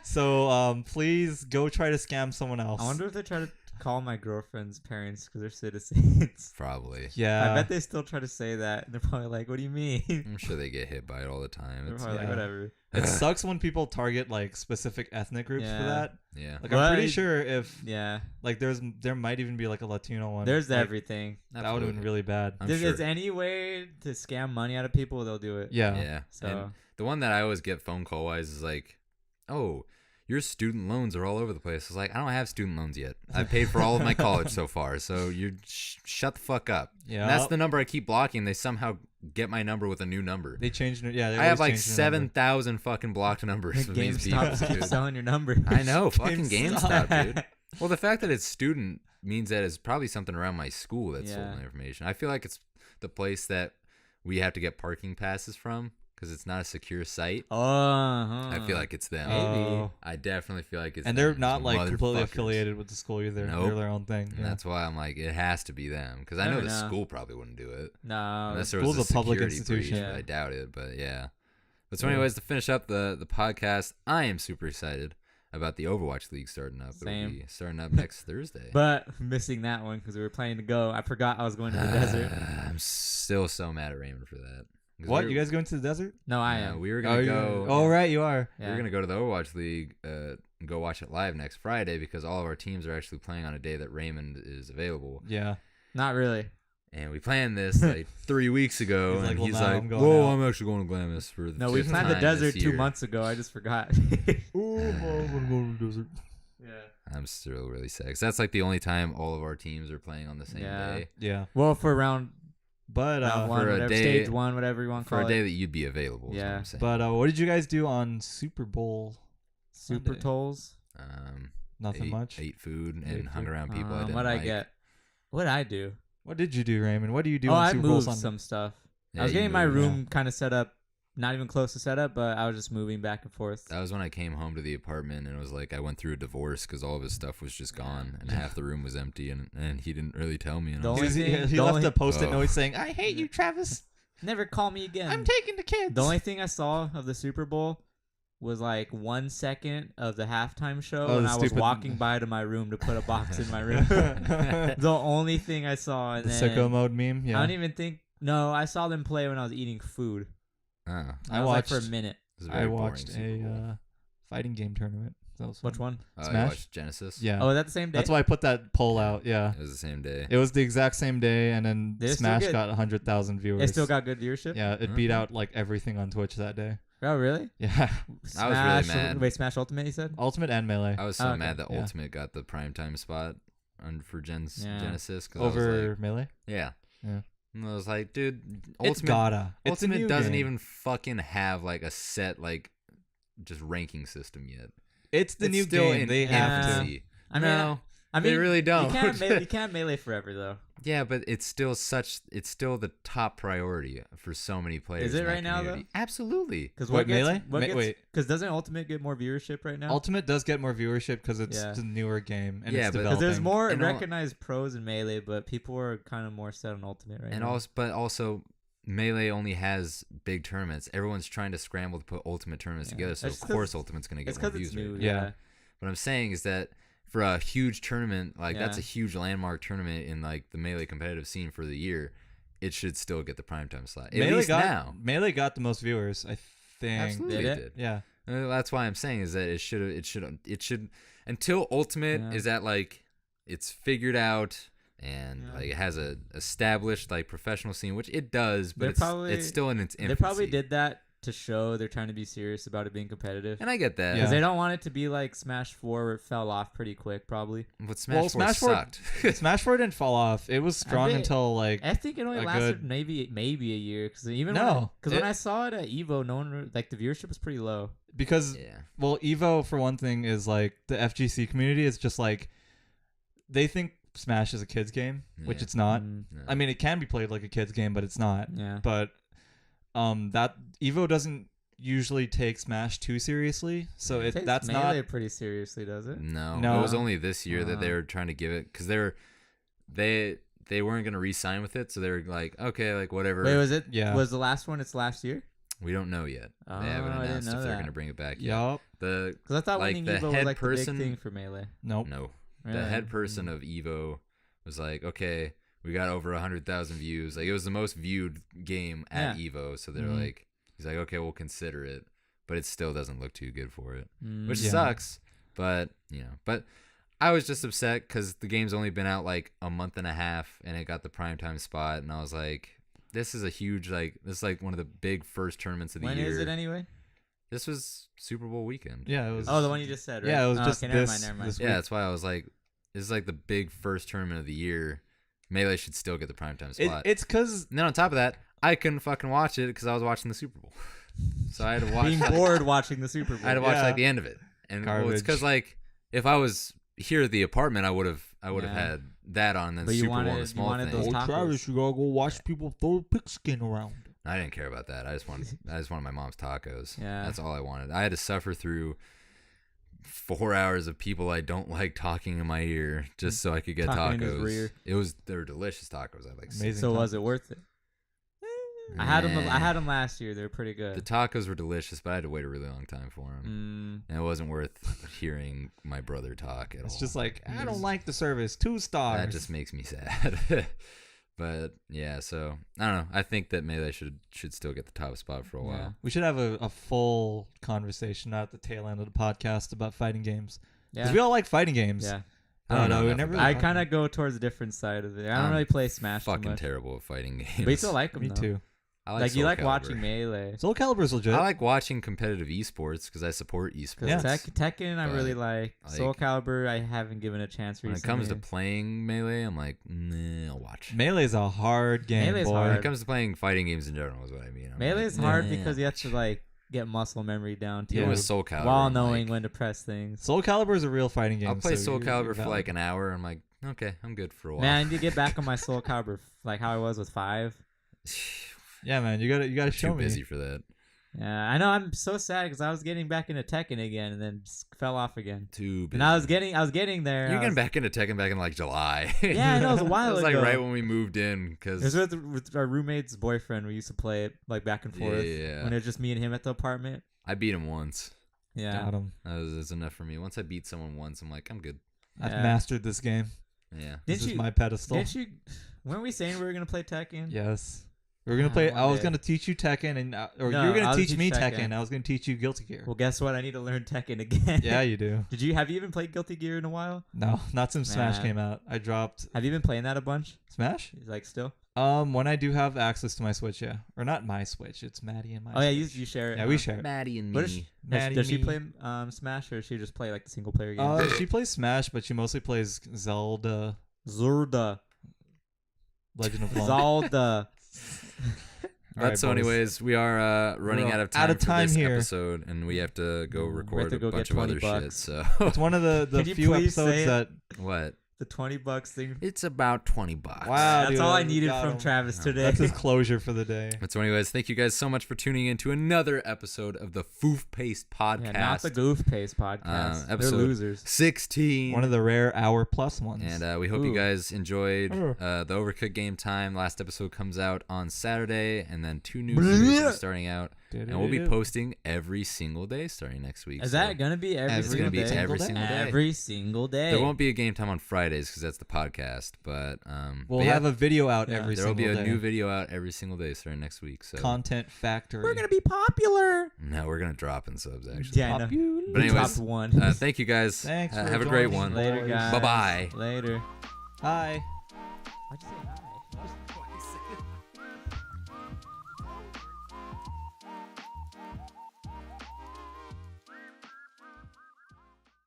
So please go try to scam someone else. I wonder if they try to call my girlfriend's parents because they're citizens. Probably. Yeah. I bet they still try to say that. And they're probably like, what do you mean? I'm sure they get hit by it all the time. They're probably like, whatever. It sucks when people target like specific ethnic groups for that. Yeah. Like, I'm pretty sure if like there might even be like a Latino one. There's like, everything. That would have been really bad. If there's any way to scam money out of people, they'll do it. Yeah. Yeah. So and the one that I always get phone call wise is like, oh, your student loans are all over the place. I was like, I don't have student loans yet. I've paid for all of my college so far, so you shut the fuck up. Yeah, that's the number I keep blocking. They somehow get my number with a new number. They changed it. Yeah, I have like 7,000 fucking blocked numbers. GameStop keeps selling your number. I know, fucking GameStop, dude. Well, the fact that it's student means that it's probably something around my school that sold my information. I feel like it's the place that we have to get parking passes from because it's not a secure site. I feel like it's them. Maybe. I definitely feel like it's and them. they're not like completely affiliated with the school either. Nope. They're their own thing. And that's why I'm like, it has to be them because I know the school probably wouldn't do it. No, unless there was a public institution. I doubt it, but yeah. But so, anyways, to finish up the podcast, I am super excited about the Overwatch League starting up. Same. It'll be starting up next Thursday. But missing that one because we were planning to go. I forgot I was going to the desert. I'm still so mad at Raymond for that. What? You guys going to the desert? No, I am. We were going to go. Oh, right, you are. We were going to go to the Overwatch League and go watch it live next Friday because all of our teams are actually playing on a day that Raymond is available. Yeah. Not really. And we planned this like 3 weeks ago, and he's like, I'm actually going to Glamis for the No, we planned the desert 2 months ago. I just forgot. Oh, I'm going to go to the desert. Yeah. I'm still really sad because that's like the only time all of our teams are playing on the same day. Yeah. Well, for round one, for a day, stage 1, whatever you want to call it. For a day that you'd be available. Yeah. But what did you guys do on Super Bowl? Super Tolls? Nothing much. Ate food and hung around people I didn't What'd like. I get? What'd I do? What did you do, Raymond? What do you do on Super Bowl Sunday? I moved some stuff. Yeah, I was getting my room kind of set up. Not even close to set up, but I was just moving back and forth. That was when I came home to the apartment, and it was like I went through a divorce because all of his stuff was just gone, and half the room was empty, and he didn't really tell me. And he left a post-it note saying, "I hate you, Travis. Never call me again. I'm taking the kids." The only thing I saw of the Super Bowl was like 1 second of the halftime show, and I was walking by to my room to put a box in my room. The only thing I saw. And the sicko mode meme. Yeah. I don't even think. No, I saw them play when I was eating food. I watched for a minute. I watched a fighting game tournament. Which one? Smash? Watched Genesis? Yeah. Oh, that's the same day? That's why I put that poll out. Yeah. It was the same day. It was the exact same day, and then Smash got 100,000 viewers. It still got good viewership? Yeah, it beat out like everything on Twitch that day. Oh, really? Yeah. I was really mad. Wait, Smash Ultimate, you said? Ultimate and Melee. I was so mad that Ultimate got the primetime spot for Genesis. Over Melee? Yeah. Yeah. And I was like, dude, Ultimate doesn't even fucking have like a set like just ranking system yet. It's the new game. They have to. I mean, they really don't. You can't melee forever though. Yeah, but it's still the top priority for so many players. Is it right now though? Absolutely. Because Melee? Wait, because doesn't Ultimate get more viewership right now? Ultimate does get more viewership because it's the newer game and it's developing. Because there's more recognized pros in Melee, but people are kind of more set on Ultimate right now. But also, Melee only has big tournaments. Everyone's trying to scramble to put Ultimate tournaments together, so of course Ultimate's going to get more views. It's new, yeah. What I'm saying is that for a huge tournament, like that's a huge landmark tournament in like the Melee competitive scene for the year, it should still get the primetime slot. Melee got the most viewers, I think. Absolutely did. Yeah. That's why I'm saying is that it should until Ultimate is at like it's figured out and like it has a established like professional scene, which it does, but it's still in its infancy. They probably did that to show they're trying to be serious about it being competitive. And I get that. Because they don't want it to be like Smash 4 where it fell off pretty quick, probably. But Smash 4 sucked. Smash 4 didn't fall off. It was strong until like I think it only lasted maybe a year. Because when I saw it at EVO, no one the viewership was pretty low. Because EVO for one thing is like the FGC community is just like they think Smash is a kids game, which it's not. I mean, it can be played like a kids game, but it's not. Yeah. But that EVO doesn't usually take Smash too seriously, so that's not Melee pretty seriously, does it? No. It was only this year that they were trying to give it because they weren't gonna re-sign with it, so they were like, okay, like whatever. Wait, was it? Yeah. Was the last one? It's last year. We don't know yet. They haven't announced if they're gonna bring it back yet. Yup. Because I thought winning EVO was like the big thing for Melee. Nope. No. Really? The head person of EVO was like, okay, we got over 100,000 views. Like it was the most viewed game at EVO. So they're like, he's like, okay, we'll consider it, but it still doesn't look too good for it, which sucks. But but I was just upset because the game's only been out like a month and a half, and it got the primetime spot, and I was like, this is a huge this is like one of the big first tournaments of the year. When is it anyway? This was Super Bowl weekend. Yeah, it was. Oh, the one you just said, right? Yeah, it was just okay, this. Never mind. Yeah, that's why I was like, this is like the big first tournament of the year. Melee should still get the primetime spot. It's because. And then on top of that, I couldn't fucking watch it because I was watching the Super Bowl. So I had to watch. Being bored watching the Super Bowl. I had to watch like the end of it, and well, it's because like if I was here at the apartment, I would have had that on. Then Super Bowl and the small thing. Oh, Travis, you gotta go watch people throw pigskin around. I didn't care about that. I just wanted my mom's tacos. Yeah, that's all I wanted. I had to suffer through 4 hours of people I don't like talking in my ear just so I could get tacos. They were delicious tacos. I like. Amazing. So was it worth it? I had them last year. They were pretty good. The tacos were delicious, but I had to wait a really long time for them, and it wasn't worth hearing my brother talk at all. It's just like I don't like the service. 2 stars. That just makes me sad. But yeah, so I don't know. I think that Melee should still get the top spot for a while. We should have a full conversation at the tail end of the podcast about fighting games. Yeah, because we all like fighting games. Yeah. I don't know. I kind of go towards a different side of it. I don't really play Smash. Fucking terrible at fighting games. But you still like them. Me too. I like you like watching Melee. Soul Calibur's legit. I like watching competitive esports because I support esports. Yeah. Tekken, I really like. Soul Calibur, I haven't given a chance recently. When it comes to playing Melee, I'm like, nah, I'll watch. Melee's a hard game, boy. Hard. When it comes to playing fighting games in general is what I mean. Melee's hard because you have to like get muscle memory down too. Yeah, with Soul Calibur. While knowing when to press things. Soul Calibur is a real fighting game. I'll play Soul Calibur for like an hour. I'm like, okay, I'm good for a while. Man, I need to get back on my Soul Calibur like how I was with 5. Yeah, man, you gotta show me. Too busy for that. Yeah, I know. I'm so sad because I was getting back into Tekken again and then fell off again. Too busy. And I was getting there. You're getting back into Tekken back in like July. Yeah, I know. It was a while ago. It was like right when we moved in. Cause it was with our roommate's boyfriend. We used to play it like back and forth. Yeah. When it was just me and him at the apartment. I beat him once. Yeah. Got him. That was enough for me. Once I beat someone once, I'm like, I'm good. I've mastered this game. Yeah. This is my pedestal. Weren't we saying we were gonna play Tekken? Yes. We were gonna play. I was gonna teach you Tekken, and you were gonna teach me Tekken. I was gonna teach you Guilty Gear. Well, guess what? I need to learn Tekken again. Yeah, you do. Have you even played Guilty Gear in a while? No, not since Smash came out. I dropped. Have you been playing that a bunch? Smash? Like still? When I do have access to my Switch, yeah, or not my Switch. It's Maddie and my. Oh yeah, you share it. Yeah, we share it. Maddie and me. Does she play Smash or does she just play like the single player game? She plays Smash, but she mostly plays Zelda. Legend of Zelda. Zelda. But so anyways, we are running out of time for this episode, and we have to go record a bunch of other shit. So it's one of the few episodes that what the $20 thing. It's about $20. Wow, that's dude, all I needed from Travis today. That's his closure for the day. But so anyways, thank you guys so much for tuning in to another episode of the Foof Paste Podcast. Yeah, not the Goof Paste Podcast. Episode They're losers. 16. One of the rare hour-plus ones. And we hope you guys enjoyed the Overcooked Game Time. Last episode comes out on Saturday, and then 2 new series are starting out. And we'll be posting every single day starting next week. Is that going to be every single day? Every single day. Every single day. There won't be a Game Time on Fridays because that's the podcast, but we'll have a video out every single day. There will be a new video out every single day starting next week. So Content Factory. We're going to be popular. No, we're going to drop in subs, actually. Yeah, I know. But anyways, one. Thank you guys. Thanks. Have a great one. Later, guys. Bye-bye. Later. Bye. Why'd you say hi?